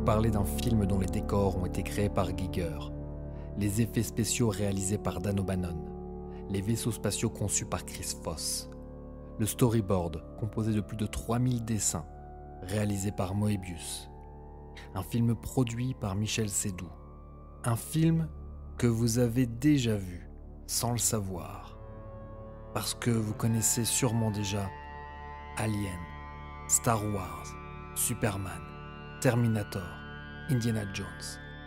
parler d'un film dont les décors ont été créés par Giger, les effets spéciaux réalisés par Dan O'Bannon, les vaisseaux spatiaux conçus par Chris Foss, le storyboard composé de plus de 3000 dessins réalisés par Moebius, un film produit par Michel Seydoux, un film que vous avez déjà vu sans le savoir, parce que vous connaissez sûrement déjà Alien, Star Wars, Superman, Terminator, Indiana Jones,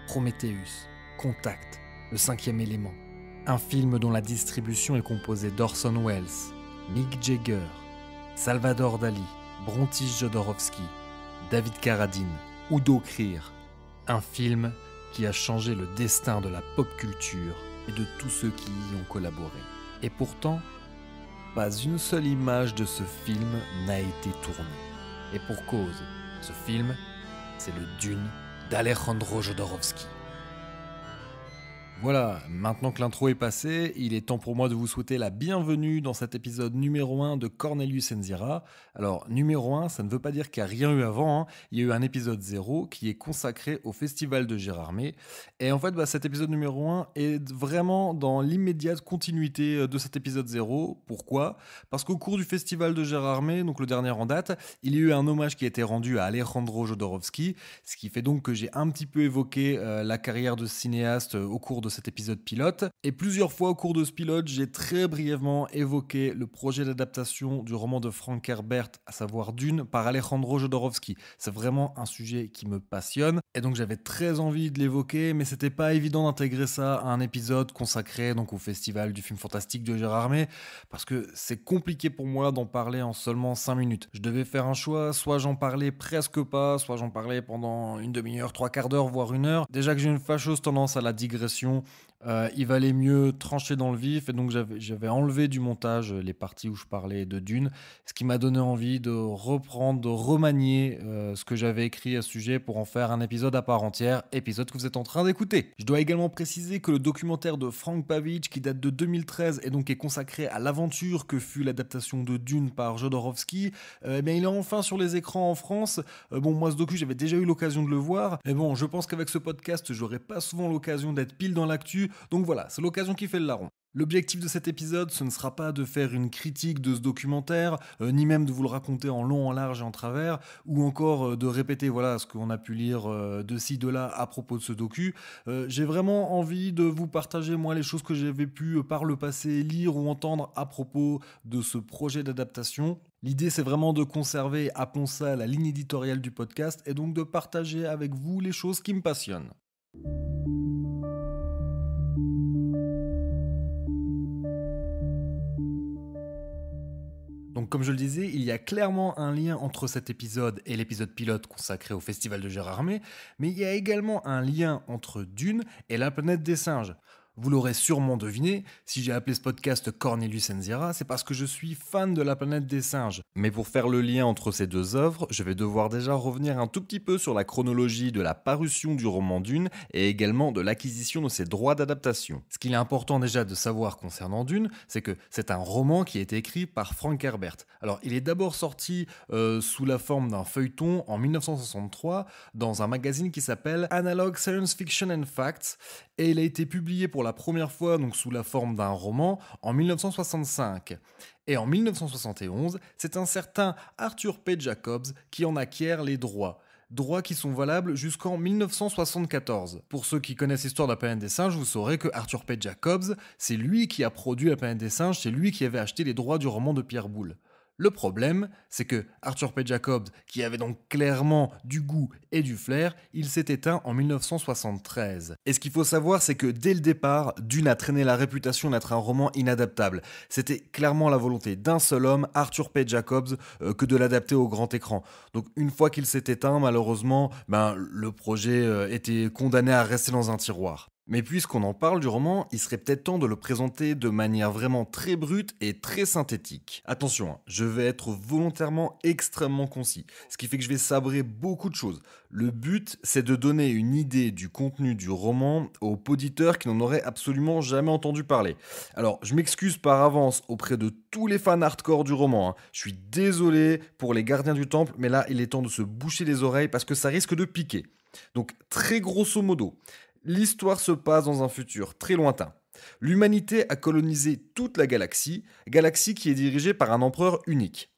Prometheus, Contact, Le Cinquième Élément. Un film dont la distribution est composée d'Orson Welles, Mick Jagger, Salvador Dali, Brontis Jodorowsky, David Carradine, Udo Kier. Un film qui a changé le destin de la pop culture et de tous ceux qui y ont collaboré. Et pourtant, pas une seule image de ce film n'a été tournée. Et pour cause, ce film, c'est le Dune d'Alejandro Jodorowsky. Voilà, maintenant que l'intro est passée, il est temps pour moi de vous souhaiter la bienvenue dans cet épisode numéro 1 de Cornelius Enzira. Alors, numéro 1, ça ne veut pas dire qu'il n'y a rien eu avant, hein. Il y a eu un épisode 0 qui est consacré au Festival de Gérardmer. Et en fait, cet épisode numéro 1 est vraiment dans l'immédiate continuité de cet épisode 0. Pourquoi ? Parce qu'au cours du Festival de Gérardmer, donc le dernier en date, il y a eu un hommage qui a été rendu à Alejandro Jodorowsky, ce qui fait donc que j'ai un petit peu évoqué la carrière de cinéaste au cours de cet épisode pilote. Et plusieurs fois au cours de ce pilote, j'ai très brièvement évoqué le projet d'adaptation du roman de Frank Herbert, à savoir Dune, par Alejandro Jodorowsky. C'est vraiment un sujet qui me passionne, et donc j'avais très envie de l'évoquer, mais c'était pas évident d'intégrer ça à un épisode consacré donc au Festival du film fantastique de Gérardmer, parce que c'est compliqué pour moi d'en parler en seulement 5 minutes. Je devais faire un choix, soit j'en parlais presque pas, soit j'en parlais pendant une demi-heure, 3/4 d'heure, voire 1 heure. Déjà que j'ai une fâcheuse tendance à la digression, il valait mieux trancher dans le vif, et donc j'avais enlevé du montage les parties où je parlais de Dune, ce qui m'a donné envie de reprendre, de remanier ce que j'avais écrit à ce sujet pour en faire un épisode à part entière, épisode que vous êtes en train d'écouter. Je dois également préciser que le documentaire de Frank Pavich, qui date de 2013 et donc est consacré à l'aventure que fut l'adaptation de Dune par Jodorowsky, il est enfin sur les écrans en France. Moi ce docu j'avais déjà eu l'occasion de le voir, mais bon, je pense qu'avec ce podcast j'aurai pas souvent l'occasion d'être pile dans l'actu. Donc voilà, c'est l'occasion qui fait le larron. L'objectif de cet épisode, ce ne sera pas de faire une critique de ce documentaire, ni même de vous le raconter en long, en large et en travers, ou encore de répéter ce qu'on a pu lire de ci, de là à propos de ce docu. J'ai vraiment envie de vous partager, moi, les choses que j'avais pu par le passé lire ou entendre à propos de ce projet d'adaptation. L'idée, c'est vraiment de conserver, appelons ça la ligne éditoriale du podcast, et donc de partager avec vous les choses qui me passionnent. Donc comme je le disais, il y a clairement un lien entre cet épisode et l'épisode pilote consacré au Festival de Gérardmer, mais il y a également un lien entre Dune et la planète des singes. Vous l'aurez sûrement deviné, si j'ai appelé ce podcast Cornelius Enzira, c'est parce que je suis fan de la planète des singes. Mais pour faire le lien entre ces deux œuvres, je vais devoir déjà revenir un tout petit peu sur la chronologie de la parution du roman Dune et également de l'acquisition de ses droits d'adaptation. Ce qu'il est important déjà de savoir concernant Dune, c'est que c'est un roman qui a été écrit par Frank Herbert. Alors il est d'abord sorti sous la forme d'un feuilleton en 1963 dans un magazine qui s'appelle Analog Science Fiction and Facts, et il a été publié pour la première fois donc sous la forme d'un roman en 1965. Et en 1971, c'est un certain Arthur P. Jacobs qui en acquiert les droits. Droits qui sont valables jusqu'en 1974. Pour ceux qui connaissent l'histoire de la planète des singes, vous saurez que Arthur P. Jacobs, c'est lui qui a produit la planète des singes, c'est lui qui avait acheté les droits du roman de Pierre Boulle. Le problème, c'est que Arthur P. Jacobs, qui avait donc clairement du goût et du flair, il s'est éteint en 1973. Et ce qu'il faut savoir, c'est que dès le départ, Dune a traîné la réputation d'être un roman inadaptable. C'était clairement la volonté d'un seul homme, Arthur P. Jacobs, que de l'adapter au grand écran. Donc une fois qu'il s'est éteint, malheureusement, le projet était condamné à rester dans un tiroir. Mais puisqu'on en parle du roman, il serait peut-être temps de le présenter de manière vraiment très brute et très synthétique. Attention, je vais être volontairement extrêmement concis, ce qui fait que je vais sabrer beaucoup de choses. Le but, c'est de donner une idée du contenu du roman aux auditeurs qui n'en auraient absolument jamais entendu parler. Alors, je m'excuse par avance auprès de tous les fans hardcore du roman, hein. Je suis désolé pour les gardiens du temple, mais là, il est temps de se boucher les oreilles parce que ça risque de piquer. Donc, très grosso modo, l'histoire se passe dans un futur très lointain. L'humanité a colonisé toute la galaxie, galaxie qui est dirigée par un empereur unique.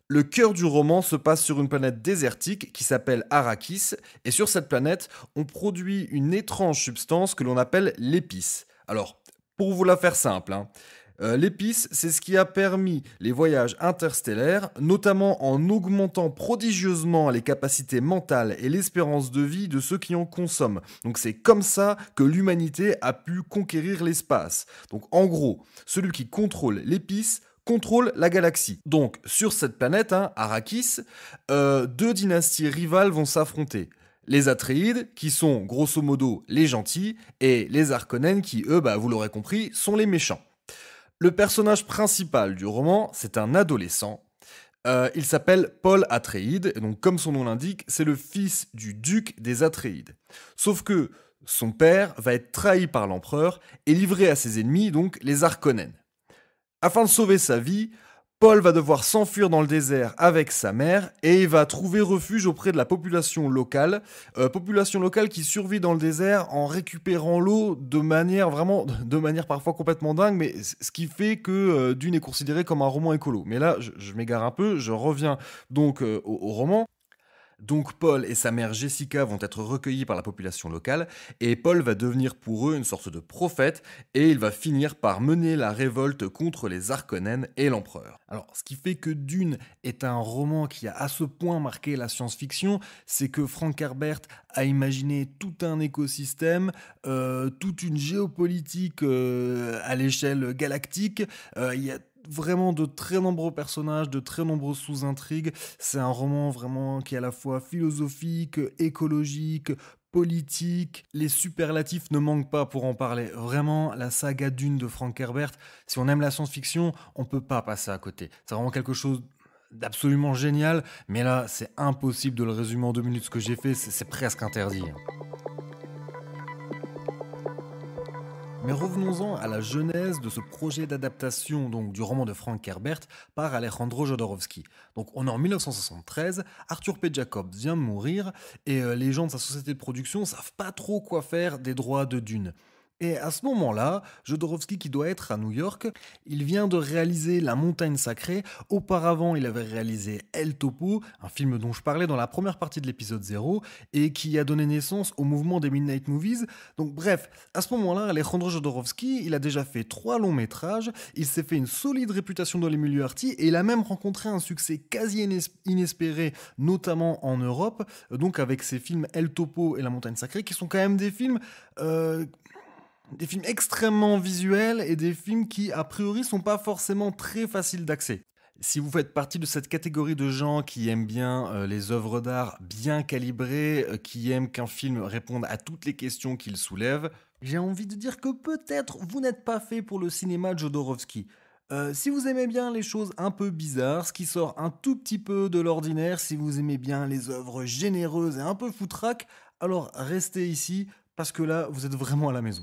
Le cœur du roman se passe sur une planète désertique qui s'appelle Arrakis, et sur cette planète, on produit une étrange substance que l'on appelle l'épice. Alors, pour vous la faire simple, l'épice, c'est ce qui a permis les voyages interstellaires, notamment en augmentant prodigieusement les capacités mentales et l'espérance de vie de ceux qui en consomment. Donc c'est comme ça que l'humanité a pu conquérir l'espace. Donc en gros, celui qui contrôle l'épice contrôle la galaxie. Donc sur cette planète, Arrakis, deux dynasties rivales vont s'affronter. Les Atréides, qui sont grosso modo les gentils, et les Harkonnen, qui eux, vous l'aurez compris, sont les méchants. Le personnage principal du roman, c'est un adolescent. Il s'appelle Paul Atréide, et donc comme son nom l'indique, c'est le fils du duc des Atréides. Sauf que son père va être trahi par l'empereur et livré à ses ennemis, donc les Harkonnen. Afin de sauver sa vie, Paul va devoir s'enfuir dans le désert avec sa mère et il va trouver refuge auprès de la population locale qui survit dans le désert en récupérant l'eau de manière parfois complètement dingue, mais ce qui fait que Dune est considéré comme un roman écolo. Mais là, je m'égare un peu, je reviens donc au roman. Donc Paul et sa mère Jessica vont être recueillis par la population locale et Paul va devenir pour eux une sorte de prophète et il va finir par mener la révolte contre les Harkonnen et l'empereur. Alors ce qui fait que Dune est un roman qui a à ce point marqué la science-fiction, c'est que Frank Herbert a imaginé tout un écosystème, toute une géopolitique à l'échelle galactique. Il y a vraiment de très nombreux personnages, de très nombreuses sous-intrigues. C'est un roman vraiment qui est à la fois philosophique, écologique, politique. Les superlatifs ne manquent pas pour en parler. Vraiment, la saga Dune de Frank Herbert, si on aime la science-fiction, on peut pas passer à côté. C'est vraiment quelque chose d'absolument génial, mais là, c'est impossible de le résumer en 2 minutes. Ce que j'ai fait, c'est presque interdit. Mais revenons-en à la genèse de ce projet d'adaptation donc du roman de Frank Herbert par Alejandro Jodorowsky. Donc on est en 1973, Arthur P. Jacobs vient de mourir et les gens de sa société de production savent pas trop quoi faire des droits de Dune. Et à ce moment-là, Jodorowsky, qui doit être à New York, il vient de réaliser La Montagne Sacrée. Auparavant, il avait réalisé El Topo, un film dont je parlais dans la première partie de l'épisode 0, et qui a donné naissance au mouvement des Midnight Movies. Donc bref, à ce moment-là, Alejandro Jodorowsky, il a déjà fait 3 longs métrages, il s'est fait une solide réputation dans les milieux arty, et il a même rencontré un succès quasi inespéré, notamment en Europe, donc avec ses films El Topo et La Montagne Sacrée, qui sont quand même des films extrêmement visuels et des films qui, a priori, sont pas forcément très faciles d'accès. Si vous faites partie de cette catégorie de gens qui aiment bien les œuvres d'art bien calibrées, qui aiment qu'un film réponde à toutes les questions qu'il soulève, j'ai envie de dire que peut-être vous n'êtes pas fait pour le cinéma de Jodorowsky. Si vous aimez bien les choses un peu bizarres, ce qui sort un tout petit peu de l'ordinaire, si vous aimez bien les œuvres généreuses et un peu foutraques, alors restez ici, parce que là, vous êtes vraiment à la maison.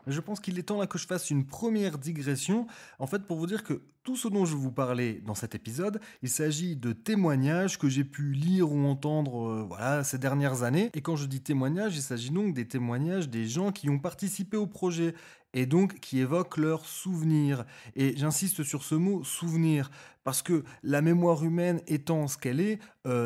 Je pense qu'il est temps là que je fasse une première digression, en fait pour vous dire que tout ce dont je vais vous parler dans cet épisode, il s'agit de témoignages que j'ai pu lire ou entendre ces dernières années. Et quand je dis témoignages, il s'agit donc des témoignages des gens qui ont participé au projet et donc qui évoquent leurs souvenirs. Et j'insiste sur ce mot souvenir, parce que la mémoire humaine étant ce qu'elle est,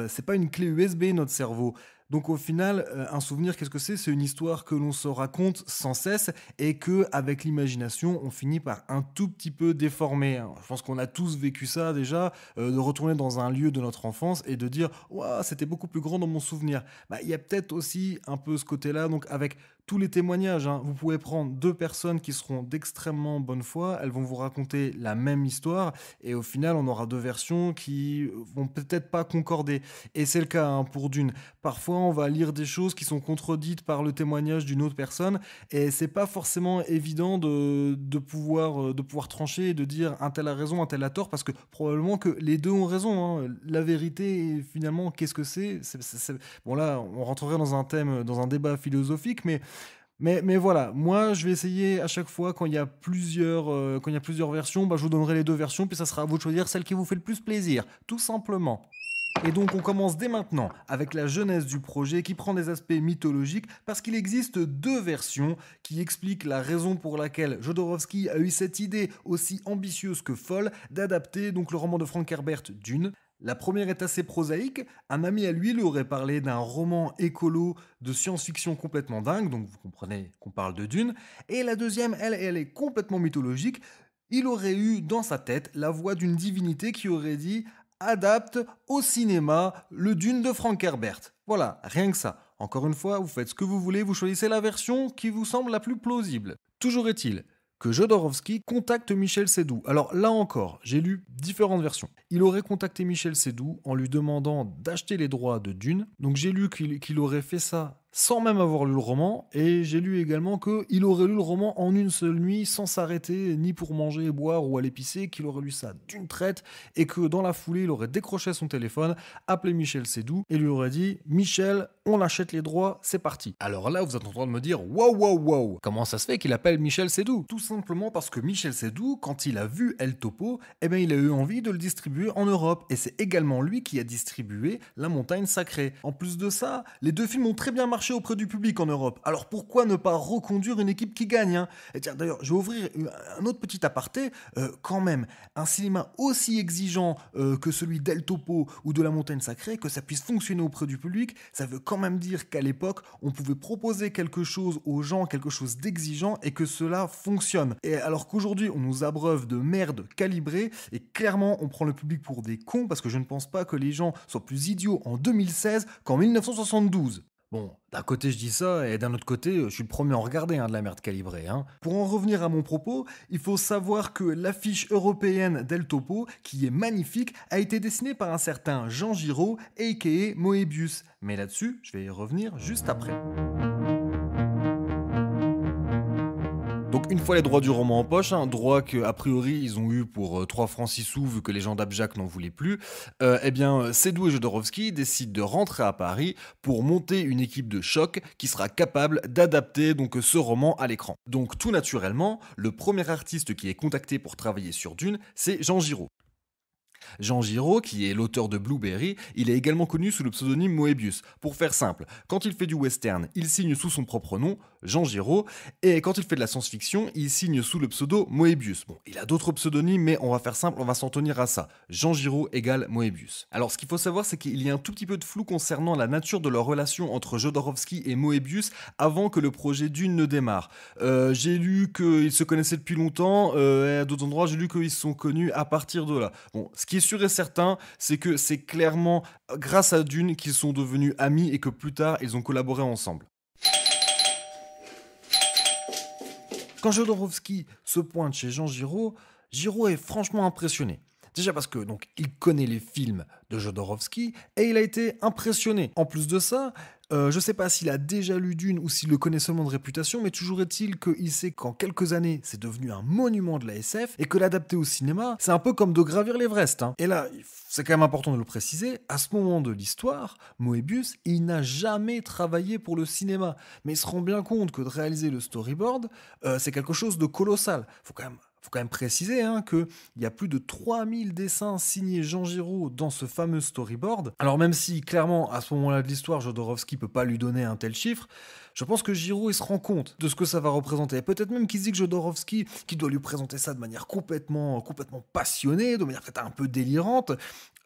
c'est pas une clé USB notre cerveau. Donc au final, un souvenir, qu'est-ce que c'est ? C'est une histoire que l'on se raconte sans cesse et que, avec l'imagination, on finit par un tout petit peu déformer. Je pense qu'on a tous vécu ça déjà, de retourner dans un lieu de notre enfance et de dire « Waouh, c'était beaucoup plus grand dans mon souvenir ». Il y a peut-être aussi un peu ce côté-là, donc avec tous les témoignages, vous pouvez prendre 2 personnes qui seront d'extrêmement bonne foi, elles vont vous raconter la même histoire et au final on aura 2 versions qui vont peut-être pas concorder. Et c'est le cas pour Dune. Parfois on va lire des choses qui sont contredites par le témoignage d'une autre personne et c'est pas forcément évident de pouvoir trancher et de dire un tel a raison, un tel a tort, parce que probablement que les deux ont raison. La vérité, finalement, qu'est-ce que c'est ? Bon là, on rentrerait dans un thème, dans un débat philosophique, mais voilà, moi je vais essayer à chaque fois quand il y a plusieurs versions, je vous donnerai les 2 versions, puis ça sera à vous de choisir celle qui vous fait le plus plaisir, tout simplement. Et donc on commence dès maintenant avec la genèse du projet qui prend des aspects mythologiques parce qu'il existe deux versions qui expliquent la raison pour laquelle Jodorowsky a eu cette idée aussi ambitieuse que folle d'adapter donc le roman de Frank Herbert Dune. La première est assez prosaïque, un ami à lui aurait parlé d'un roman écolo de science-fiction complètement dingue, donc vous comprenez qu'on parle de Dune, et la deuxième, elle est complètement mythologique. Il aurait eu dans sa tête la voix d'une divinité qui aurait dit adapte au cinéma le Dune de Frank Herbert. Voilà, rien que ça. Encore une fois, vous faites ce que vous voulez, vous choisissez la version qui vous semble la plus plausible. Toujours est-il que Jodorowsky contacte Michel Seydoux. Alors là encore, j'ai lu différentes versions. Il aurait contacté Michel Seydoux en lui demandant d'acheter les droits de Dune. Donc j'ai lu qu'il aurait fait ça sans même avoir lu le roman, et j'ai lu également qu'il aurait lu le roman en une seule nuit, sans s'arrêter ni pour manger, boire ou aller pisser, qu'il aurait lu ça d'une traite, et que dans la foulée, il aurait décroché son téléphone, appelé Michel Seydoux, et lui aurait dit « Michel, on achète les droits, c'est parti ». Alors là, vous êtes en train de me dire « Wow, comment ça se fait qu'il appelle Michel Seydoux ?» Tout simplement parce que Michel Seydoux, quand il a vu El Topo, il a eu envie de le distribuer en Europe, et c'est également lui qui a distribué La Montagne Sacrée. En plus de ça, les deux films ont très bien marché auprès du public en Europe. Alors pourquoi ne pas reconduire une équipe qui gagne, hein? Et tiens, d'ailleurs, je vais ouvrir un autre petit aparté. Quand même, un cinéma aussi exigeant que celui d'El Topo ou de La Montagne Sacrée, que ça puisse fonctionner auprès du public, ça veut quand même dire qu'à l'époque, on pouvait proposer quelque chose aux gens, quelque chose d'exigeant, et que cela fonctionne. Et alors qu'aujourd'hui, on nous abreuve de merde calibrée, et clairement, on prend le public pour des cons, parce que je ne pense pas que les gens soient plus idiots en 2016 qu'en 1972. Bon, d'un côté je dis ça, et d'un autre côté, je suis le premier à en regarder de la merde calibrée. Pour en revenir à mon propos, il faut savoir que l'affiche européenne d'El Topo, qui est magnifique, a été dessinée par un certain Jean Giraud, a.k.a. Moebius. Mais là-dessus, je vais y revenir juste après. Donc une fois les droits du roman en poche, droits qu'a priori ils ont eu pour 3 francs 6 sous vu que les gens d'Abjac n'en voulaient plus, Seydoux et Jodorowsky décident de rentrer à Paris pour monter une équipe de choc qui sera capable d'adapter donc ce roman à l'écran. Donc tout naturellement, le premier artiste qui est contacté pour travailler sur Dune, c'est Jean Giraud. Jean Giraud, qui est l'auteur de Blueberry, il est également connu sous le pseudonyme Moebius. Pour faire simple, quand il fait du western, il signe sous son propre nom, Jean Giraud, et quand il fait de la science-fiction, il signe sous le pseudo Moebius. Bon, il a d'autres pseudonymes, mais on va faire simple, on va s'en tenir à ça. Jean Giraud égale Moebius. Alors, ce qu'il faut savoir, c'est qu'il y a un tout petit peu de flou concernant la nature de leur relation entre Jodorowsky et Moebius avant que le projet Dune ne démarre. J'ai lu qu'ils se connaissaient depuis longtemps, et à d'autres endroits, j'ai lu qu'ils se sont connus à partir de là. Bon, ce qui est sûr et certain, c'est que c'est clairement grâce à Dune qu'ils sont devenus amis et que plus tard, ils ont collaboré ensemble. Quand Jodorowsky se pointe chez Jean Giraud, Giraud est franchement impressionné. Déjà parce que donc il connaît les films de Jodorowsky et il a été impressionné. En plus de ça, je sais pas s'il a déjà lu Dune ou s'il le connaît seulement de réputation, mais toujours est-il qu'il sait qu'en quelques années, c'est devenu un monument de la SF et que l'adapter au cinéma, c'est un peu comme de gravir l'Everest. Et là, c'est quand même important de le préciser, à ce moment de l'histoire, Moebius, il n'a jamais travaillé pour le cinéma. Mais il se rend bien compte que de réaliser le storyboard, c'est quelque chose de colossal. Faut quand même préciser qu'il y a plus de 3000 dessins signés Jean Giraud dans ce fameux storyboard. Alors même si, clairement, à ce moment-là de l'histoire, Jodorowsky peut pas lui donner un tel chiffre, je pense que Giraud, il se rend compte de ce que ça va représenter. Et peut-être même qu'il se dit que Jodorowsky, qui doit lui présenter ça de manière complètement passionnée, de manière peut-être un peu délirante,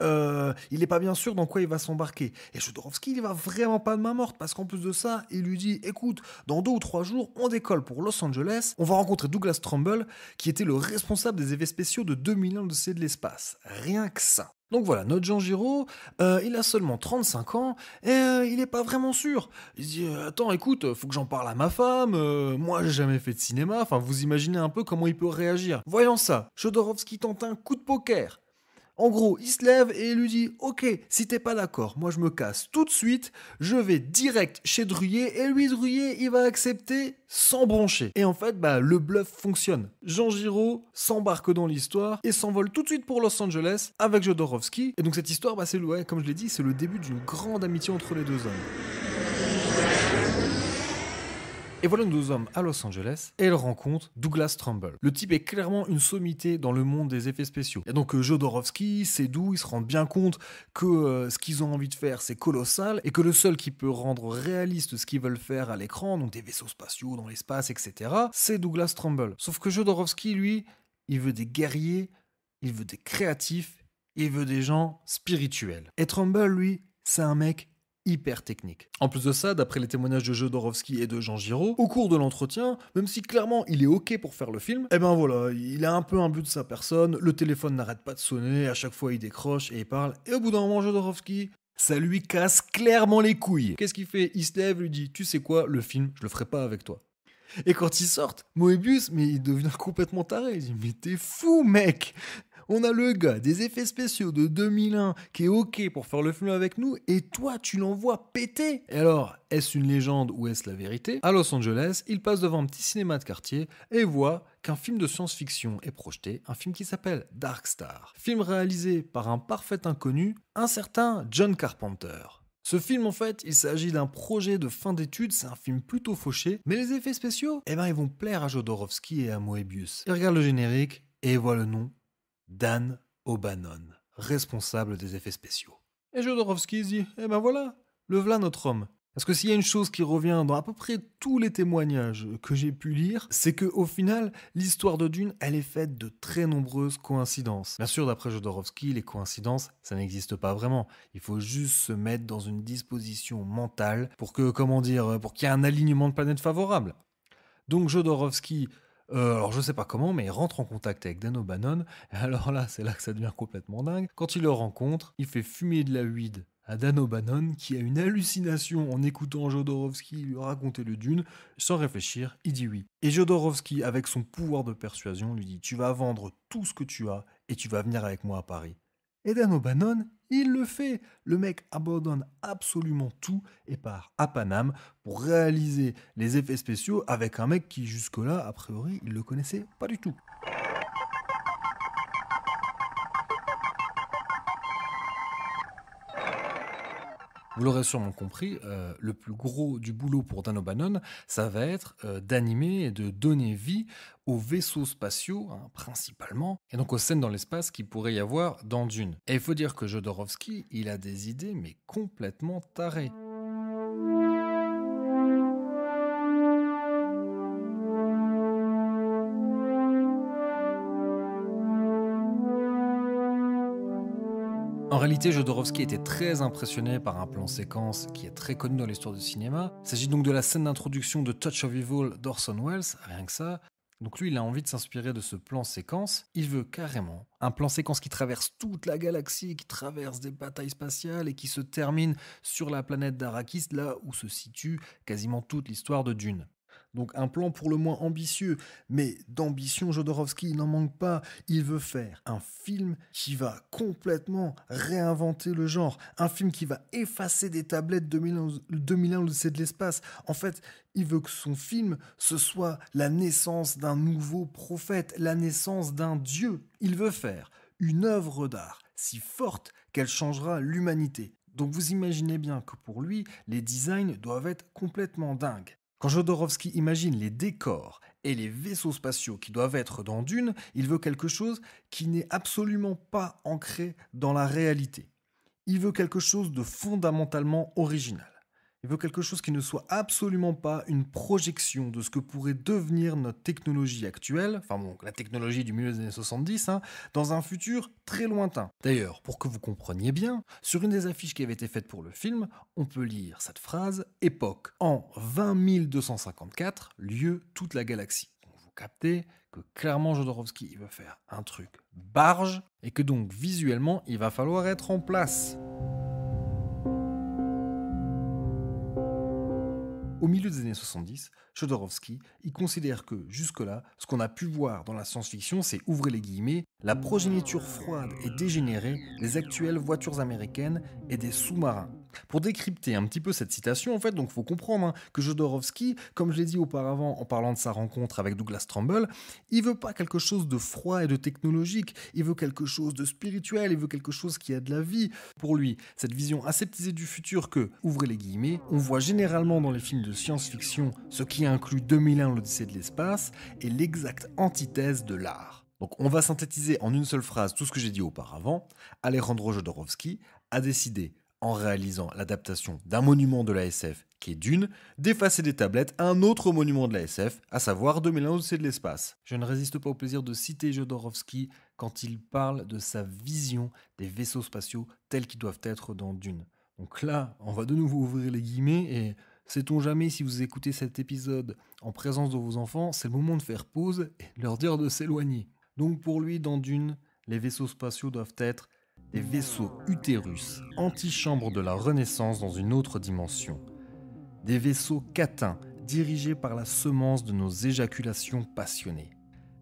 il n'est pas bien sûr dans quoi il va s'embarquer. Et Jodorowsky, il va vraiment pas de main morte, parce qu'en plus de ça, il lui dit, écoute, dans 2 ou 3 jours, on décolle pour Los Angeles, on va rencontrer Douglas Trumbull, qui était le responsable des effets spéciaux de 2001 l'Odyssée de l'espace. Rien que ça. Donc voilà, notre Jean Giraud, il a seulement 35 ans et il est pas vraiment sûr. Il se dit attends, écoute, faut que j'en parle à ma femme, moi j'ai jamais fait de cinéma, enfin vous imaginez un peu comment il peut réagir. Voyons ça, Jodorowsky tente un coup de poker. En gros, il se lève et il lui dit « Ok, si t'es pas d'accord, moi je me casse tout de suite, je vais direct chez Druyer et lui, Druyer, il va accepter sans broncher. » Et en fait, le bluff fonctionne. Jean Giraud s'embarque dans l'histoire et s'envole tout de suite pour Los Angeles avec Jodorowsky. Et donc cette histoire, comme je l'ai dit, c'est le début d'une grande amitié entre les deux hommes. Et voilà nos deux hommes à Los Angeles et ils rencontrent Douglas Trumbull. Le type est clairement une sommité dans le monde des effets spéciaux. Et donc Jodorowsky, Seydoux, ils se rendent bien compte que ce qu'ils ont envie de faire c'est colossal et que le seul qui peut rendre réaliste ce qu'ils veulent faire à l'écran, donc des vaisseaux spatiaux dans l'espace, etc., c'est Douglas Trumbull. Sauf que Jodorowsky, lui, il veut des guerriers, il veut des créatifs, il veut des gens spirituels. Et Trumbull, lui, c'est un mec hyper technique. En plus de ça, d'après les témoignages de Jodorowsky et de Jean Giraud, au cours de l'entretien, même si clairement il est ok pour faire le film, eh ben voilà, il a un peu un but de sa personne, le téléphone n'arrête pas de sonner, à chaque fois il décroche et il parle, et au bout d'un moment Jodorowsky, ça lui casse clairement les couilles. Qu'est-ce qu'il fait? Il se lève, lui dit, tu sais quoi, le film, je le ferai pas avec toi. Et quand ils sortent, Moebius, mais il devient complètement taré, il dit, mais t'es fou mec! On a le gars des effets spéciaux de 2001 qui est ok pour faire le film avec nous et toi tu l'envoies péter. Et alors, est-ce une légende ou est-ce la vérité? À Los Angeles, il passe devant un petit cinéma de quartier et voit qu'un film de science-fiction est projeté, un film qui s'appelle Dark Star. Film réalisé par un parfait inconnu, un certain John Carpenter. Ce film, en fait, il s'agit d'un projet de fin d'études, c'est un film plutôt fauché, mais les effets spéciaux, eh ben, ils vont plaire à Jodorowsky et à Moebius. Il regarde le générique et il voit le nom. Dan O'Bannon, responsable des effets spéciaux. Et Jodorowsky se dit, eh ben voilà, le v'là notre homme. Parce que s'il y a une chose qui revient dans à peu près tous les témoignages que j'ai pu lire, c'est que au final, l'histoire de Dune, elle est faite de très nombreuses coïncidences. Bien sûr, d'après Jodorowsky, les coïncidences, ça n'existe pas vraiment. Il faut juste se mettre dans une disposition mentale pour que, pour qu'il y ait un alignement de planètes favorable. Donc Jodorowsky, alors je sais pas comment, mais il rentre en contact avec Dan O'Bannon, et alors là, c'est là que ça devient complètement dingue. Quand il le rencontre, il fait fumer de la weed à Dan O'Bannon, qui a une hallucination en écoutant Jodorowsky lui raconter le Dune. Sans réfléchir, il dit oui. Et Jodorowsky, avec son pouvoir de persuasion, lui dit « Tu vas vendre tout ce que tu as, et tu vas venir avec moi à Paris. » Et Dan O'Bannon, il le fait. Le mec abandonne absolument tout et part à Paname pour réaliser les effets spéciaux avec un mec qui jusque-là, a priori, il le connaissait pas du tout. Vous l'aurez sûrement compris, le plus gros du boulot pour Dan O'Bannon, ça va être d'animer et de donner vie aux vaisseaux spatiaux, hein, principalement, et donc aux scènes dans l'espace qu'il pourrait y avoir dans Dune. Et il faut dire que Jodorowsky, il a des idées, mais complètement tarées. En réalité, Jodorowsky était très impressionné par un plan séquence qui est très connu dans l'histoire du cinéma. Il s'agit donc de la scène d'introduction de Touch of Evil d'Orson Welles, rien que ça. Donc lui, il a envie de s'inspirer de ce plan séquence. Il veut carrément un plan séquence qui traverse toute la galaxie, qui traverse des batailles spatiales et qui se termine sur la planète d'Arrakis, là où se situe quasiment toute l'histoire de Dune. Donc un plan pour le moins ambitieux, mais d'ambition, Jodorowsky il n'en manque pas. Il veut faire un film qui va complètement réinventer le genre, un film qui va effacer des tablettes 2001 l'Odyssée de l'espace. En fait, il veut que son film, ce soit la naissance d'un nouveau prophète, la naissance d'un dieu. Il veut faire une œuvre d'art si forte qu'elle changera l'humanité. Donc vous imaginez bien que pour lui, les designs doivent être complètement dingues. Quand Jodorowsky imagine les décors et les vaisseaux spatiaux qui doivent être dans Dune, il veut quelque chose qui n'est absolument pas ancré dans la réalité. Il veut quelque chose de fondamentalement original. Il veut quelque chose qui ne soit absolument pas une projection de ce que pourrait devenir notre technologie actuelle, enfin bon, la technologie du milieu des années 70, dans un futur très lointain. D'ailleurs, pour que vous compreniez bien, sur une des affiches qui avait été faite pour le film, on peut lire cette phrase « Époque, en 20 254, lieu toute la galaxie ». Donc vous captez que clairement Jodorowsky il veut faire un truc barge et que donc visuellement il va falloir être en place. Au milieu des années 70, Jodorowsky, il considère que, jusque-là, ce qu'on a pu voir dans la science-fiction, c'est, ouvrez les guillemets, la progéniture froide et dégénérée des actuelles voitures américaines et des sous-marins. Pour décrypter un petit peu cette citation, en fait, donc faut comprendre que Jodorowsky, comme je l'ai dit auparavant en parlant de sa rencontre avec Douglas Trumbull, il veut pas quelque chose de froid et de technologique, il veut quelque chose de spirituel, il veut quelque chose qui a de la vie. Pour lui, cette vision aseptisée du futur que, ouvrez les guillemets, on voit généralement dans les films de science-fiction, ce qui inclut 2001 l'Odyssée de l'espace, est l'exacte antithèse de l'art. Donc on va synthétiser en une seule phrase tout ce que j'ai dit auparavant. Alejandro Jodorowsky a décidé, en réalisant l'adaptation d'un monument de la SF qui est Dune, d'effacer des tablettes à un autre monument de la SF, à savoir 2001 Odyssée de l'espace. Je ne résiste pas au plaisir de citer Jodorowsky quand il parle de sa vision des vaisseaux spatiaux tels qu'ils doivent être dans Dune. Donc là, on va de nouveau ouvrir les guillemets et sait-on jamais si vous écoutez cet épisode en présence de vos enfants, c'est le moment de faire pause et de leur dire de s'éloigner. Donc pour lui, dans Dune, les vaisseaux spatiaux doivent être des vaisseaux utérus, antichambres de la Renaissance dans une autre dimension. Des vaisseaux catins, dirigés par la semence de nos éjaculations passionnées.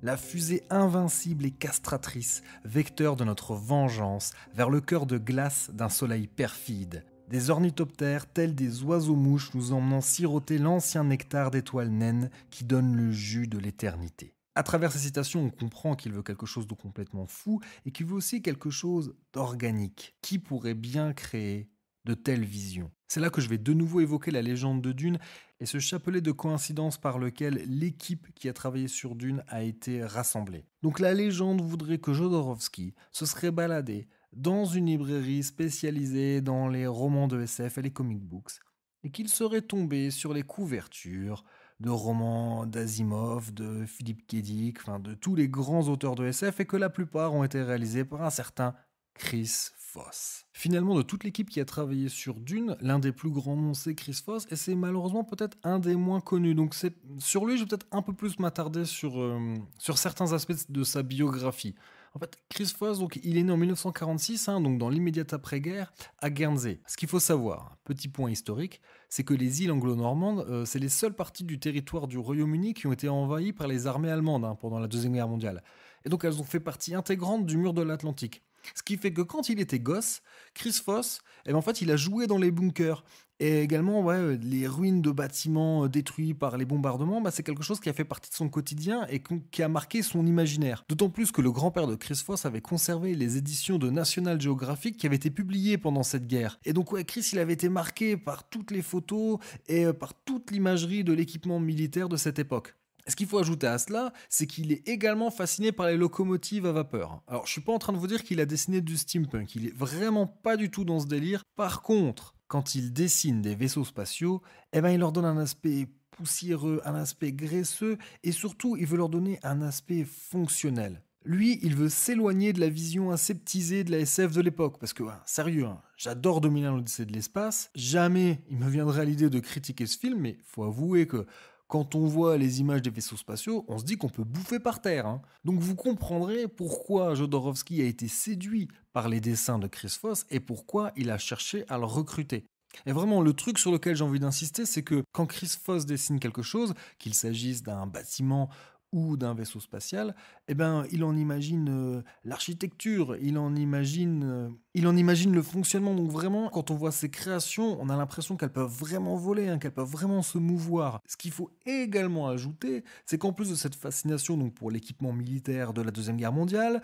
La fusée invincible et castratrice, vecteur de notre vengeance vers le cœur de glace d'un soleil perfide. Des ornithoptères tels des oiseaux-mouches nous emmenant siroter l'ancien nectar d'étoiles naines qui donne le jus de l'éternité. À travers ces citations, on comprend qu'il veut quelque chose de complètement fou et qu'il veut aussi quelque chose d'organique. Qui pourrait bien créer de telles visions? C'est là que je vais de nouveau évoquer la légende de Dune et ce chapelet de coïncidences par lequel l'équipe qui a travaillé sur Dune a été rassemblée. Donc la légende voudrait que Jodorowsky se serait baladé dans une librairie spécialisée dans les romans de SF et les comic books et qu'il serait tombé sur les couvertures de romans d'Asimov, de Philip K. Dick, enfin de tous les grands auteurs de SF et que la plupart ont été réalisés par un certain Chris Foss. Finalement, de toute l'équipe qui a travaillé sur Dune, l'un des plus grands noms c'est Chris Foss et c'est malheureusement peut-être un des moins connus. Donc sur lui, je vais peut-être un peu plus m'attarder sur certains aspects de sa biographie. En fait, Chris Foss, donc, il est né en 1946, donc dans l'immédiate après-guerre, à Guernsey. Ce qu'il faut savoir, petit point historique, c'est que les îles anglo-normandes, c'est les seules parties du territoire du Royaume-Uni qui ont été envahies par les armées allemandes pendant la Deuxième Guerre mondiale. Et donc elles ont fait partie intégrante du mur de l'Atlantique. Ce qui fait que quand il était gosse, Chris Foss, en fait, il a joué dans les bunkers. Et également, les ruines de bâtiments détruits par les bombardements, c'est quelque chose qui a fait partie de son quotidien et qui a marqué son imaginaire. D'autant plus que le grand-père de Chris Foss avait conservé les éditions de National Geographic qui avaient été publiées pendant cette guerre. Et donc, Chris, il avait été marqué par toutes les photos et par toute l'imagerie de l'équipement militaire de cette époque. Ce qu'il faut ajouter à cela, c'est qu'il est également fasciné par les locomotives à vapeur. Alors, je suis pas en train de vous dire qu'il a dessiné du steampunk, il est vraiment pas du tout dans ce délire. Par contre, quand il dessine des vaisseaux spatiaux, il leur donne un aspect poussiéreux, un aspect graisseux, et surtout, il veut leur donner un aspect fonctionnel. Lui, il veut s'éloigner de la vision aseptisée de la SF de l'époque, parce que, sérieux, j'adore 2001 l'Odyssée de l'espace, jamais il me viendrait à l'idée de critiquer ce film, mais faut avouer que quand on voit les images des vaisseaux spatiaux, on se dit qu'on peut bouffer par terre. Donc vous comprendrez pourquoi Jodorowsky a été séduit par les dessins de Chris Foss et pourquoi il a cherché à le recruter. Et vraiment, le truc sur lequel j'ai envie d'insister, c'est que quand Chris Foss dessine quelque chose, qu'il s'agisse d'un bâtiment ou d'un vaisseau spatial, il en imagine l'architecture, il en imagine le fonctionnement. Donc vraiment, quand on voit ces créations, on a l'impression qu'elles peuvent vraiment voler, qu'elles peuvent vraiment se mouvoir. Ce qu'il faut également ajouter, c'est qu'en plus de cette fascination donc, pour l'équipement militaire de la Deuxième Guerre mondiale,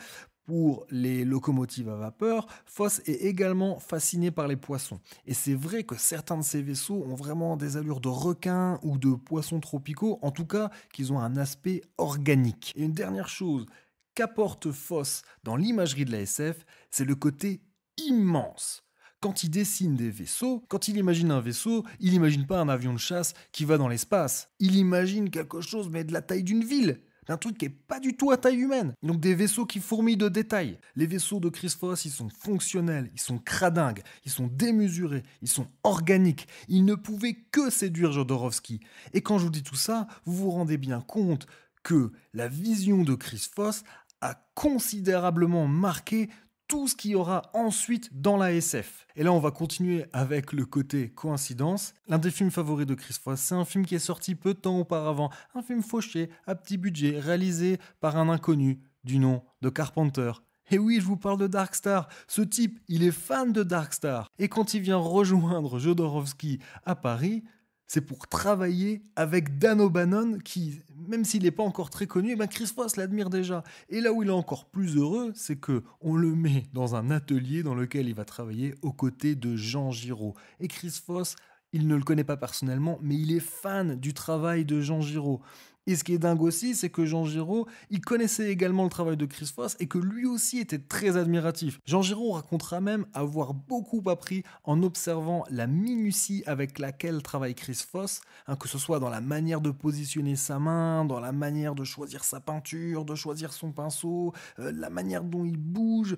pour les locomotives à vapeur, Foss est également fasciné par les poissons. Et c'est vrai que certains de ces vaisseaux ont vraiment des allures de requins ou de poissons tropicaux, en tout cas qu'ils ont un aspect organique. Et une dernière chose qu'apporte Foss dans l'imagerie de la SF, c'est le côté immense. Quand il dessine des vaisseaux, quand il imagine un vaisseau, il n'imagine pas un avion de chasse qui va dans l'espace. Il imagine quelque chose mais de la taille d'une ville. Un truc qui n'est pas du tout à taille humaine. Donc des vaisseaux qui fourmillent de détails. Les vaisseaux de Chris Foss, ils sont fonctionnels, ils sont cradingues, ils sont démesurés, ils sont organiques. Ils ne pouvaient que séduire Jodorowsky. Et quand je vous dis tout ça, vous vous rendez bien compte que la vision de Chris Foss a considérablement marqué tout ce qu'il y aura ensuite dans la SF. Et là, on va continuer avec le côté coïncidence. L'un des films favoris de Chris Foss, c'est un film qui est sorti peu de temps auparavant. Un film fauché, à petit budget, réalisé par un inconnu du nom de Carpenter. Et oui, je vous parle de Darkstar. Ce type, il est fan de Darkstar. Et quand il vient rejoindre Jodorowsky à Paris, c'est pour travailler avec Dan O'Bannon qui, même s'il n'est pas encore très connu, Chris Foss l'admire déjà. Et là où il est encore plus heureux, c'est que on le met dans un atelier dans lequel il va travailler aux côtés de Jean Giraud. Et Chris Foss, il ne le connaît pas personnellement, mais il est fan du travail de Jean Giraud. Et ce qui est dingue aussi, c'est que Jean Giraud, il connaissait également le travail de Chris Foss et que lui aussi était très admiratif. Jean Giraud racontera même avoir beaucoup appris en observant la minutie avec laquelle travaille Chris Foss, que ce soit dans la manière de positionner sa main, dans la manière de choisir sa peinture, de choisir son pinceau, la manière dont il bouge,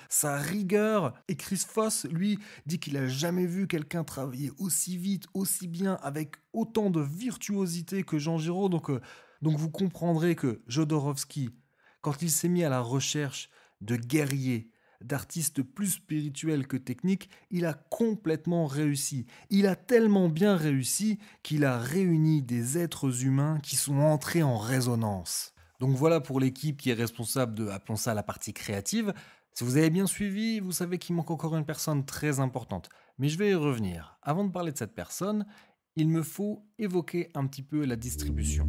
sa rigueur. Et Chris Foss, lui, dit qu'il n'a jamais vu quelqu'un travailler aussi vite, aussi bien, avec autant de virtuosité que Jean Giraud. Donc vous comprendrez que Jodorowsky, quand il s'est mis à la recherche de guerriers, d'artistes plus spirituels que techniques, il a complètement réussi. Il a tellement bien réussi qu'il a réuni des êtres humains qui sont entrés en résonance. Donc voilà pour l'équipe qui est responsable de, appelons ça la partie créative. Si vous avez bien suivi, vous savez qu'il manque encore une personne très importante. Mais je vais y revenir. Avant de parler de cette personne, il me faut évoquer un petit peu la distribution.